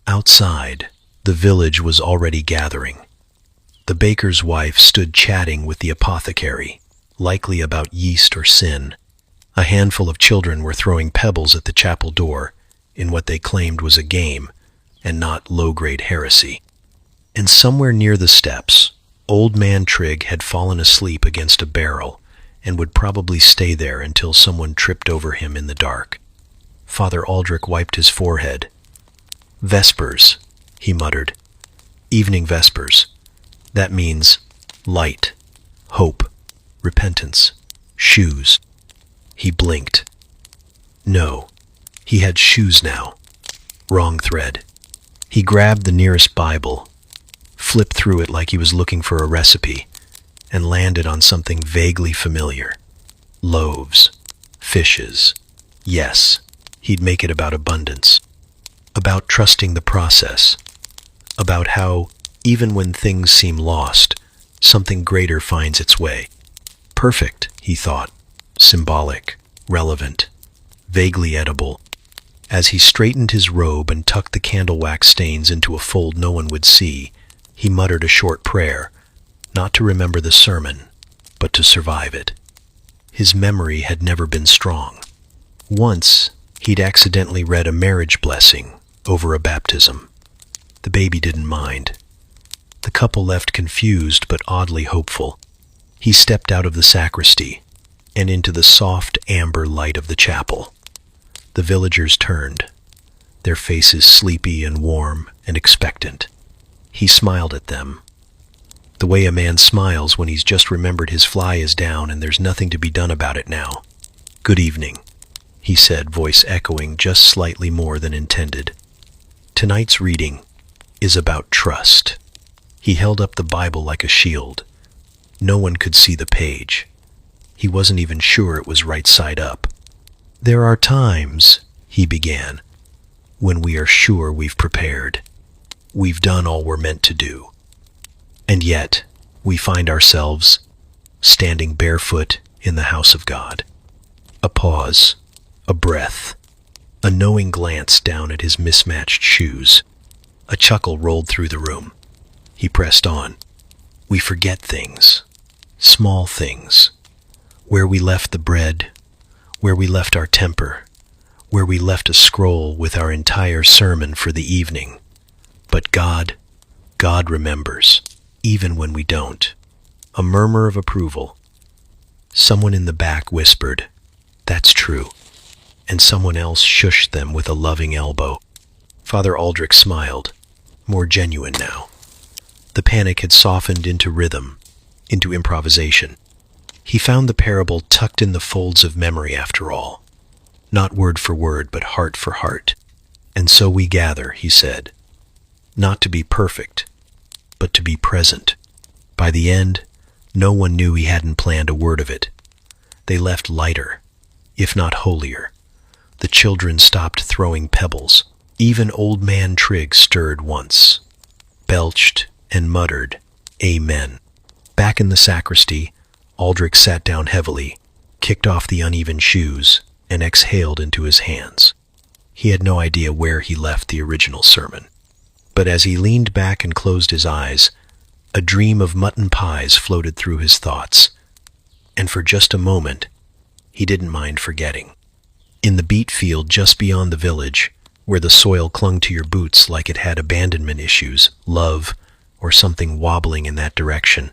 Outside, the village was already gathering. The baker's wife stood chatting with the apothecary, likely about yeast or sin. A handful of children were throwing pebbles at the chapel door in what they claimed was a game and not low-grade heresy. And somewhere near the steps, old man Trigg had fallen asleep against a barrel and would probably stay there until someone tripped over him in the dark. Father Aldrich wiped his forehead. "Vespers," he muttered. "Evening vespers. That means light, hope, repentance, shoes." He blinked. No, he had shoes now. Wrong thread. He grabbed the nearest Bible, flipped through it like he was looking for a recipe, and landed on something vaguely familiar. Loaves, fishes. Yes, he'd make it about abundance, about trusting the process, about how, even when things seem lost, something greater finds its way. Perfect, he thought, symbolic, relevant, vaguely edible. As he straightened his robe and tucked the candle wax stains into a fold no one would see, he muttered a short prayer, not to remember the sermon, but to survive it. His memory had never been strong. Once, he'd accidentally read a marriage blessing over a baptism. The baby didn't mind. The couple left confused but oddly hopeful. He stepped out of the sacristy and into the soft amber light of the chapel. The villagers turned, their faces sleepy and warm and expectant. He smiled at them, the way a man smiles when he's just remembered his fly is down and there's nothing to be done about it now. "Good evening," he said, voice echoing just slightly more than intended. "Tonight's reading is about trust." He held up the Bible like a shield. No one could see the page. He wasn't even sure it was right side up. "There are times," he began, "when we are sure we've prepared. We've done all we're meant to do. And yet, we find ourselves standing barefoot in the house of God." A pause, a breath, a knowing glance down at his mismatched shoes. A chuckle rolled through the room. He pressed on. "We forget things, small things, where we left the bread, where we left our temper, where we left a scroll with our entire sermon for the evening. But God remembers, even when we don't." A murmur of approval. Someone in the back whispered, That's true. And someone else shushed them with a loving elbow. Father Aldrich smiled, more genuine now. The panic had softened into rhythm, into improvisation. He found the parable tucked in the folds of memory after all. Not word for word, but heart for heart. And so we gather, he said, not to be perfect, but to be present. By the end, no one knew he hadn't planned a word of it. They left lighter, if not holier. The children stopped throwing pebbles. Even old man Trigg stirred once, belched and muttered, "Amen." Back in the sacristy, Aldrich sat down heavily, kicked off the uneven shoes, and exhaled into his hands. He had no idea where he left the original sermon. But as he leaned back and closed his eyes, a dream of mutton pies floated through his thoughts. And for just a moment, he didn't mind forgetting. In the beet field just beyond the village, where the soil clung to your boots like it had abandonment issues, love, or something wobbling in that direction,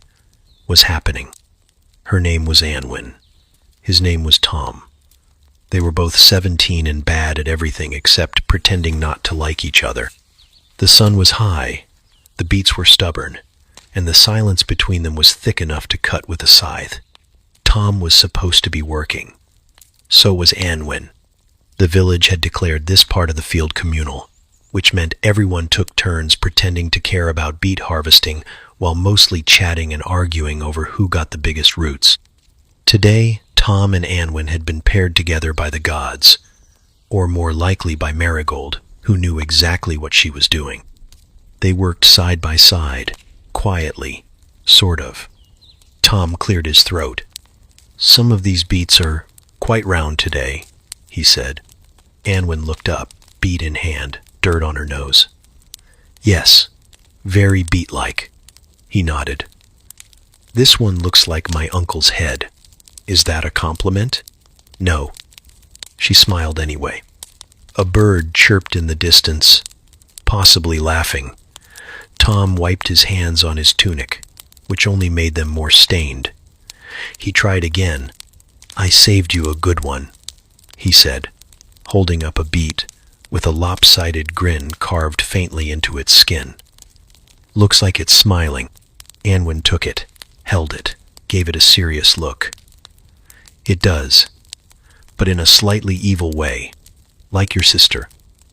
was happening. Her name was Anwin. His name was Tom. They were both 17 and bad at everything except pretending not to like each other. The sun was high, the beets were stubborn, and the silence between them was thick enough to cut with a scythe. Tom was supposed to be working. So was Anwin. The village had declared this part of the field communal, which meant everyone took turns pretending to care about beet harvesting while mostly chatting and arguing over who got the biggest roots. Today, Tom and Anwin had been paired together by the gods, or more likely by Marigold, who knew exactly what she was doing. They worked side by side, quietly, sort of. Tom cleared his throat. "Some of these beets are quite round today," he said. Anwin looked up, beet in hand, dirt on her nose. "Yes, very beet-like," he nodded. "This one looks like my uncle's head. Is that a compliment?" "No." She smiled anyway. A bird chirped in the distance, possibly laughing. Tom wiped his hands on his tunic, which only made them more stained. He tried again. "I saved you a good one," he said, holding up a beet with a lopsided grin carved faintly into its skin. "Looks like it's smiling." Anwin took it, held it, gave it a serious look. "It does, but in a slightly evil way. Like your sister."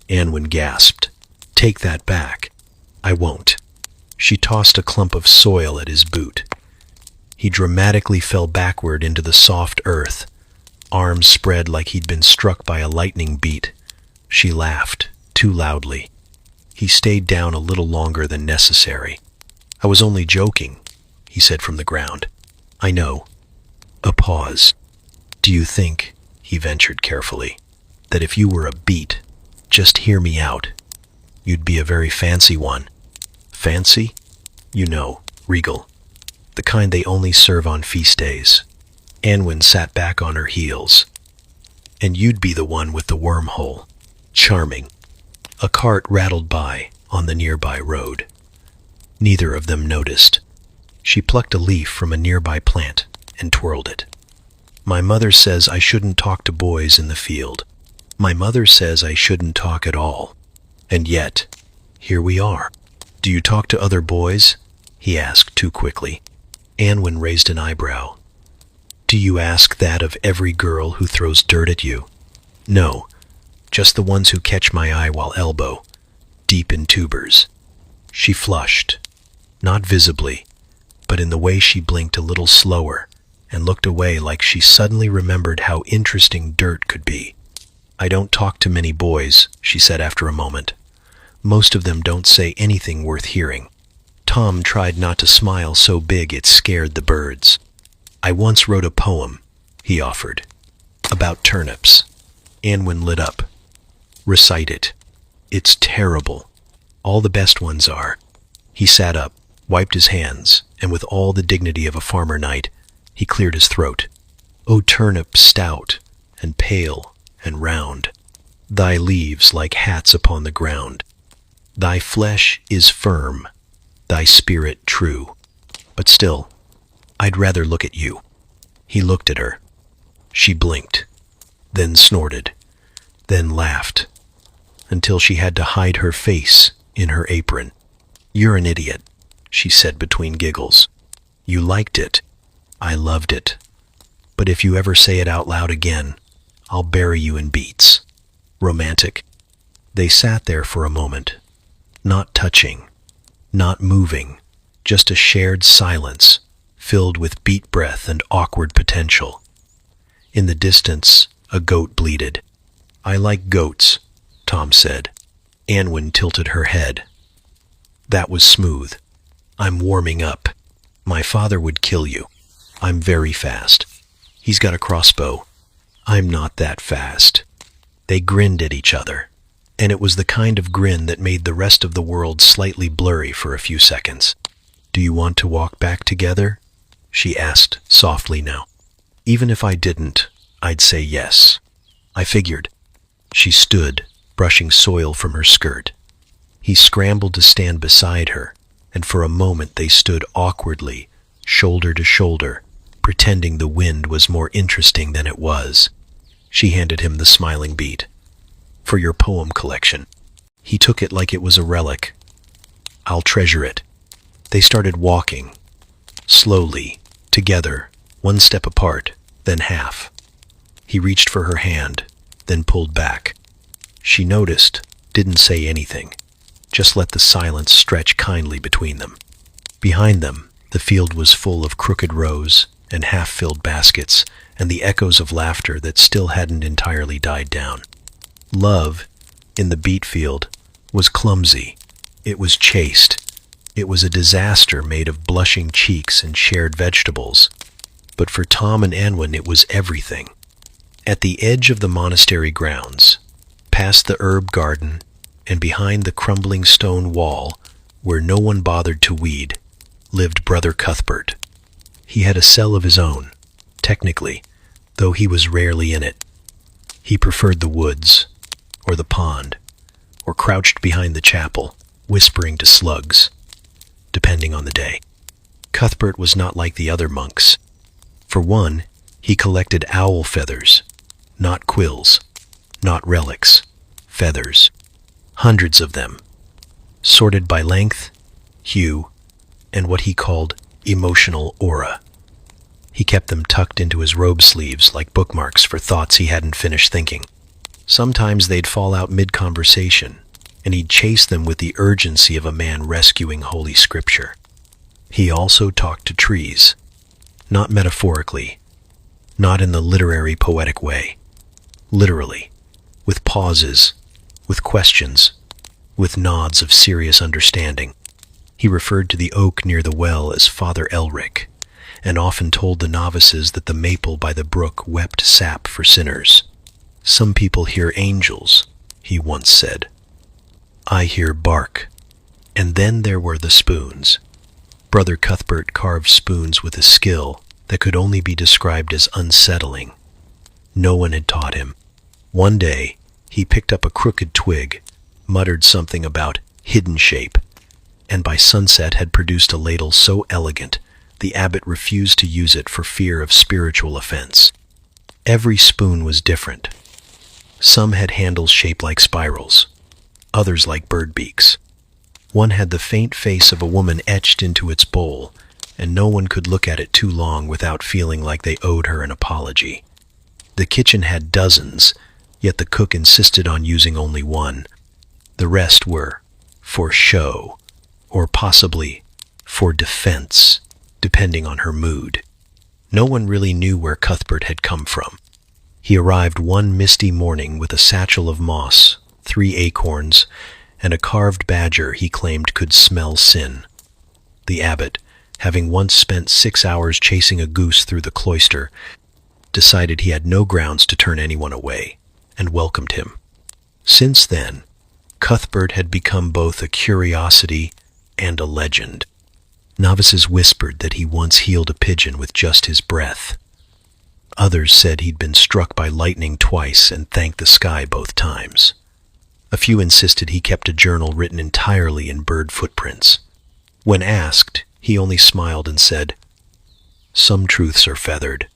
Anwin gasped. "Take that back." "I won't." She tossed a clump of soil at his boot. He dramatically fell backward into the soft earth, arms spread like he'd been struck by a lightning beat. She laughed, too loudly. He stayed down a little longer than necessary. "I was only joking," he said from the ground. "I know." A pause. "Do you think," he ventured carefully, "that if you were a beet, just hear me out, you'd be a very fancy one?" "Fancy?" "You know, regal. The kind they only serve on feast days." Anwin sat back on her heels. "And you'd be the one with the wormhole." "Charming." A cart rattled by on the nearby road. Neither of them noticed. She plucked a leaf from a nearby plant and twirled it. "My mother says I shouldn't talk to boys in the field. My mother says I shouldn't talk at all. And yet, here we are." "Do you talk to other boys?" he asked too quickly. Anwin raised an eyebrow. "Do you ask that of every girl who throws dirt at you?" "No, just the ones who catch my eye while elbow, deep in tubers." She flushed, not visibly, but in the way she blinked a little slower and looked away like she suddenly remembered how interesting dirt could be. "I don't talk to many boys," she said after a moment. "Most of them don't say anything worth hearing." Tom tried not to smile so big it scared the birds. "I once wrote a poem," he offered, "about turnips." Anwin lit up. "Recite it." "It's terrible. All the best ones are." He sat up, wiped his hands, and with all the dignity of a farmer knight, he cleared his throat. "O turnip stout, and pale, and round, thy leaves like hats upon the ground. Thy flesh is firm, thy spirit true. But still, I'd rather look at you." He looked at her. She blinked. then snorted, then laughed, until she had to hide her face in her apron. "You're an idiot," she said between giggles. "You liked it. I loved it. But if you ever say it out loud again, I'll bury you in beets." Romantic. They sat there for a moment, not touching, not moving, just a shared silence filled with beat breath and awkward potential. In the distance, a goat bleated. "I like goats," Tom said. Anwen tilted her head. "That was smooth. I'm warming up. My father would kill you. I'm very fast. He's got a crossbow. I'm not that fast." They grinned at each other, and it was the kind of grin that made the rest of the world slightly blurry for a few seconds. "Do you want to walk back together?" she asked softly now. "Even if I didn't, I'd say yes." "I figured." She stood, brushing soil from her skirt. He scrambled to stand beside her, and for a moment they stood awkwardly, shoulder to shoulder, pretending the wind was more interesting than it was. She handed him the smiling bead. "For your poem collection." He took it like it was a relic. "I'll treasure it." They started walking, slowly, together, one step apart, then half. He reached for her hand, then pulled back. She noticed, didn't say anything, just let the silence stretch kindly between them. Behind them, the field was full of crooked rows and half-filled baskets, and the echoes of laughter that still hadn't entirely died down. Love, in the beet field, was clumsy. It was chaste. It was a disaster made of blushing cheeks and shared vegetables. But for Tom and Anwen, it was everything. At the edge of the monastery grounds, past the herb garden, and behind the crumbling stone wall, where no one bothered to weed, lived Brother Cuthbert. He had a cell of his own, technically, though he was rarely in it. He preferred the woods, or the pond, or crouched behind the chapel, whispering to slugs, depending on the day. Cuthbert was not like the other monks. For one, he collected owl feathers, not quills, not relics, feathers. Hundreds of them, sorted by length, hue, and what he called emotional aura. He kept them tucked into his robe sleeves like bookmarks for thoughts he hadn't finished thinking. Sometimes they'd fall out mid-conversation, and he'd chase them with the urgency of a man rescuing Holy Scripture. He also talked to trees, not metaphorically, not in the literary poetic way, literally, with pauses, with questions, with nods of serious understanding. He referred to the oak near the well as Father Elric, and often told the novices that the maple by the brook wept sap for sinners. "Some people hear angels," he once said. "I hear bark." And then there were the spoons. Brother Cuthbert carved spoons with a skill that could only be described as unsettling. No one had taught him. One day, he picked up a crooked twig, muttered something about hidden shape, and by sunset had produced a ladle so elegant the abbot refused to use it for fear of spiritual offense. Every spoon was different. Some had handles shaped like spirals, others like bird beaks. One had the faint face of a woman etched into its bowl, and no one could look at it too long without feeling like they owed her an apology. The kitchen had dozens, yet the cook insisted on using only one. The rest were for show, or possibly for defense, depending on her mood. No one really knew where Cuthbert had come from. He arrived one misty morning with a satchel of moss, 3 acorns, and a carved badger he claimed could smell sin. The abbot, having once spent 6 hours chasing a goose through the cloister, decided he had no grounds to turn anyone away, and welcomed him. Since then, Cuthbert had become both a curiosity and a legend. Novices whispered that he once healed a pigeon with just his breath. Others said he'd been struck by lightning twice and thanked the sky both times. A few insisted he kept a journal written entirely in bird footprints. When asked, he only smiled and said, "Some truths are feathered,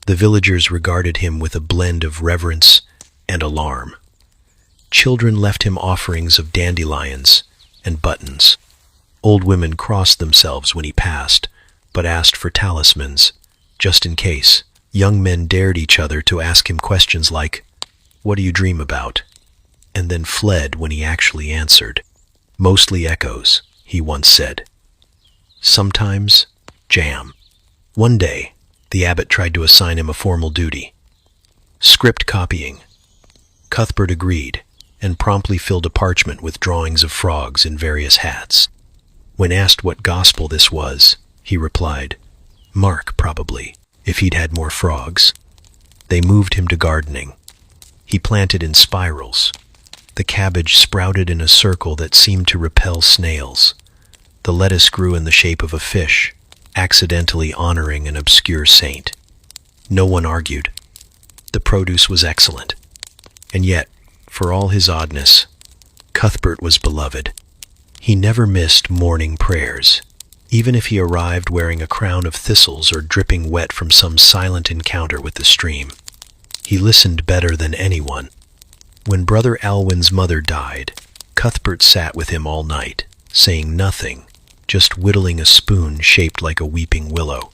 The villagers regarded him with a blend of reverence and alarm. Children left him offerings of dandelions and buttons. Old women crossed themselves when he passed, but asked for talismans, just in case. Young men dared each other to ask him questions like, "What do you dream about?" and then fled when he actually answered. "Mostly echoes," he once said. Sometimes, jam. One day, the abbot tried to assign him a formal duty. Script copying. Cuthbert agreed, and promptly filled a parchment with drawings of frogs in various hats. When asked what gospel this was, he replied, "Mark, probably, if he'd had more frogs." They moved him to gardening. He planted in spirals. The cabbage sprouted in a circle that seemed to repel snails. The lettuce grew in the shape of a fish, accidentally honoring an obscure saint. No one argued. The produce was excellent. And yet, for all his oddness, Cuthbert was beloved. He never missed morning prayers, even if he arrived wearing a crown of thistles or dripping wet from some silent encounter with the stream. He listened better than anyone. When Brother Alwyn's mother died, Cuthbert sat with him all night, saying nothing, just whittling a spoon shaped like a weeping willow.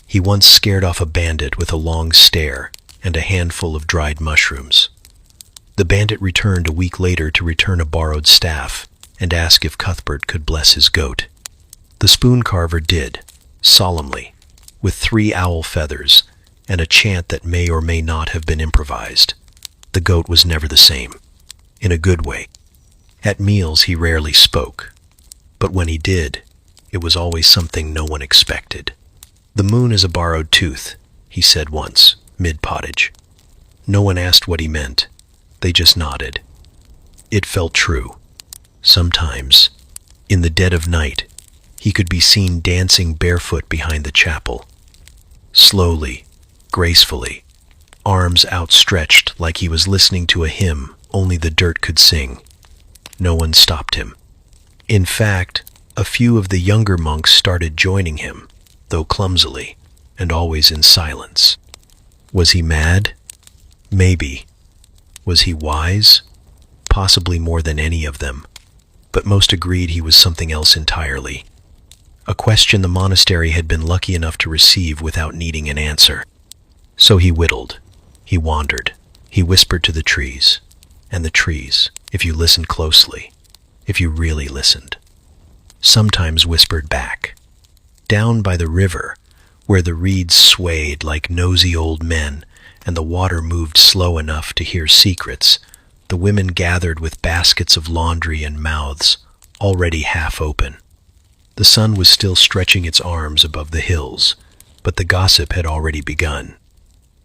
He once scared off a bandit with a long stare and a handful of dried mushrooms. The bandit returned a week later to return a borrowed staff and ask if Cuthbert could bless his goat. The spoon carver did, solemnly, with 3 owl feathers and a chant that may or may not have been improvised. The goat was never the same, in a good way. At meals he rarely spoke, but when he did, it was always something no one expected. "The moon is a borrowed tooth," he said once, mid-pottage. No one asked what he meant. They just nodded. It felt true. Sometimes, in the dead of night, he could be seen dancing barefoot behind the chapel. Slowly, gracefully, arms outstretched like he was listening to a hymn only the dirt could sing. No one stopped him. In fact, a few of the younger monks started joining him, though clumsily, and always in silence. Was he mad? Maybe. Was he wise? Possibly more than any of them, but most agreed he was something else entirely. A question the monastery had been lucky enough to receive without needing an answer. So he whittled, he wandered, he whispered to the trees, and the trees, if you listened closely, if you really listened, sometimes whispered back. Down by the river, where the reeds swayed like nosy old men and the water moved slow enough to hear secrets, the women gathered with baskets of laundry and mouths already half open. The sun was still stretching its arms above the hills, but the gossip had already begun.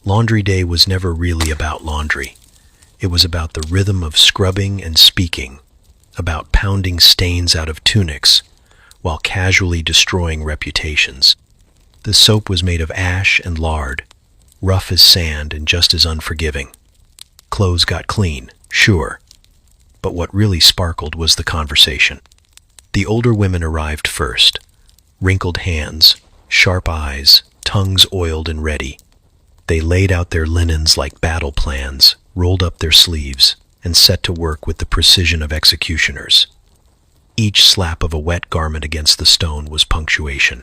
Laundry day was never really about laundry. It was about the rhythm of scrubbing and speaking, about pounding stains out of tunics, while casually destroying reputations. The soap was made of ash and lard, rough as sand and just as unforgiving. Clothes got clean, sure, but what really sparkled was the conversation. The older women arrived first, wrinkled hands, sharp eyes, tongues oiled and ready. They laid out their linens like battle plans, rolled up their sleeves, and set to work with the precision of executioners. Each slap of a wet garment against the stone was punctuation.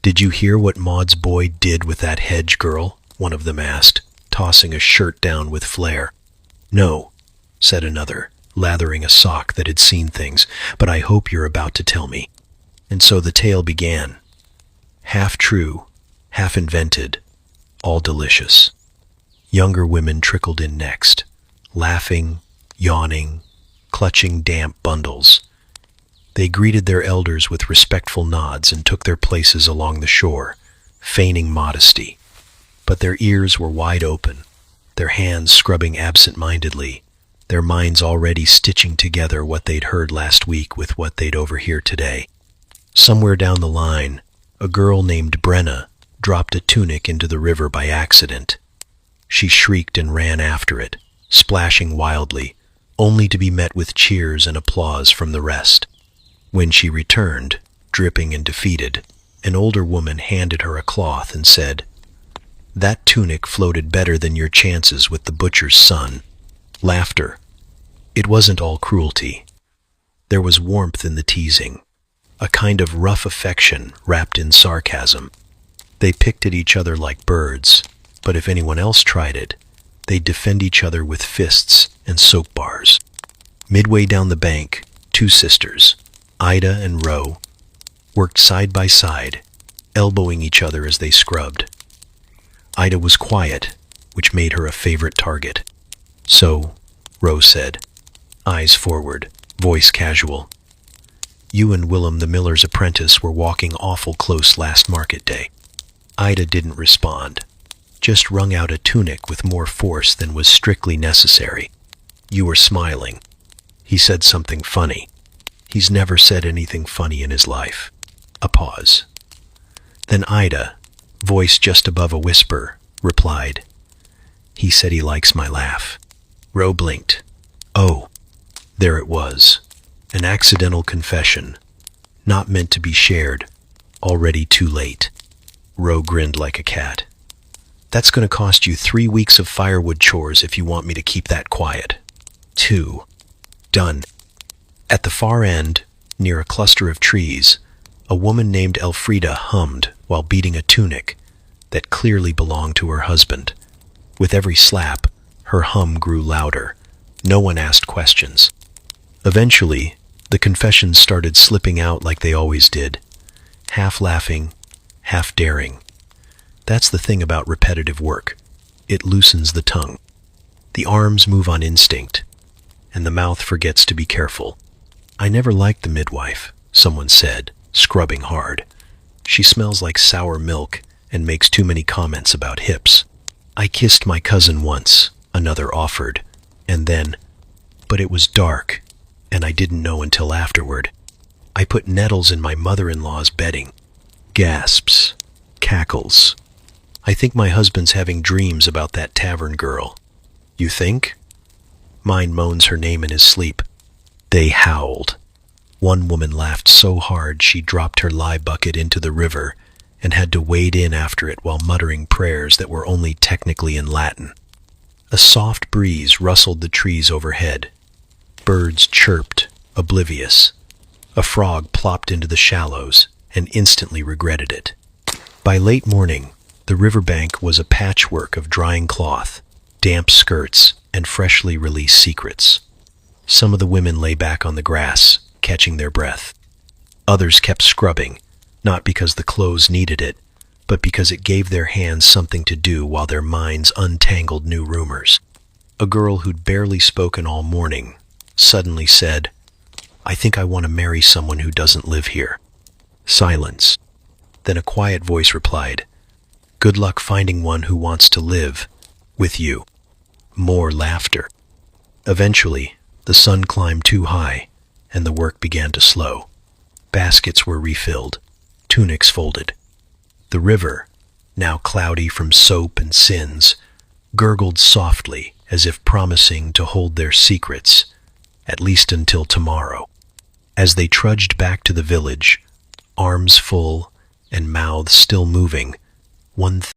"Did you hear what Maud's boy did with that hedge girl?" one of them asked, tossing a shirt down with flair. "No," said another, lathering a sock that had seen things, "but I hope you're about to tell me." And so the tale began. Half true, half invented, all delicious. Younger women trickled in next, laughing, yawning, clutching damp bundles. They greeted their elders with respectful nods and took their places along the shore, feigning modesty. But their ears were wide open, their hands scrubbing absent-mindedly, their minds already stitching together what they'd heard last week with what they'd overhear today. Somewhere down the line, a girl named Brenna dropped a tunic into the river by accident. She shrieked and ran after it, splashing wildly, only to be met with cheers and applause from the rest. When she returned, dripping and defeated, an older woman handed her a cloth and said, That tunic floated better than your chances with the butcher's son. Laughter. It wasn't all cruelty. There was warmth in the teasing, a kind of rough affection wrapped in sarcasm. They picked at each other like birds, but if anyone else tried it, they'd defend each other with fists and soap bars. Midway down the bank, two sisters, Ida and Ro, worked side by side, elbowing each other as they scrubbed. Ida was quiet, which made her a favorite target. "So," Ro said, eyes forward, voice casual, "you and Willem the miller's apprentice were walking awful close last market day." Ida didn't respond, just wrung out a tunic with more force than was strictly necessary. "You were smiling." He said something funny. He's never said anything funny in his life. A pause. Then Ida, voice just above a whisper, replied, "He said he likes my laugh." Ro blinked. Oh, there it was. An accidental confession, not meant to be shared, already too late. Ro grinned like a cat. "That's going to cost you 3 weeks of firewood chores if you want me to keep that quiet." 2. Done. At the far end, near a cluster of trees, a woman named Elfrida hummed while beating a tunic that clearly belonged to her husband. With every slap, her hum grew louder. No one asked questions. Eventually, the confessions started slipping out like they always did, half laughing, half daring. That's the thing about repetitive work. It loosens the tongue. The arms move on instinct, and the mouth forgets to be careful. "I never liked the midwife," someone said, scrubbing hard. "She smells like sour milk and makes too many comments about hips." "I kissed my cousin once," another offered, and then, "But it was dark, and I didn't know until afterward. I put nettles in my mother-in-law's bedding." Gasps, cackles. "I think my husband's having dreams about that tavern girl." "You think?" "Mine moans her name in his sleep." They howled. One woman laughed so hard she dropped her lye bucket into the river and had to wade in after it while muttering prayers that were only technically in Latin. A soft breeze rustled the trees overhead. Birds chirped, oblivious. A frog plopped into the shallows and instantly regretted it. By late morning, the riverbank was a patchwork of drying cloth, damp skirts, and freshly released secrets. Some of the women lay back on the grass, catching their breath. Others kept scrubbing, not because the clothes needed it, but because it gave their hands something to do while their minds untangled new rumors. A girl who'd barely spoken all morning suddenly said, "I think I want to marry someone who doesn't live here." Silence. Then a quiet voice replied, "Good luck finding one who wants to live with you." More laughter. Eventually, the sun climbed too high, and the work began to slow. Baskets were refilled, tunics folded. The river, now cloudy from soap and sins, gurgled softly as if promising to hold their secrets, at least until tomorrow. As they trudged back to the village, arms full and mouths still moving, one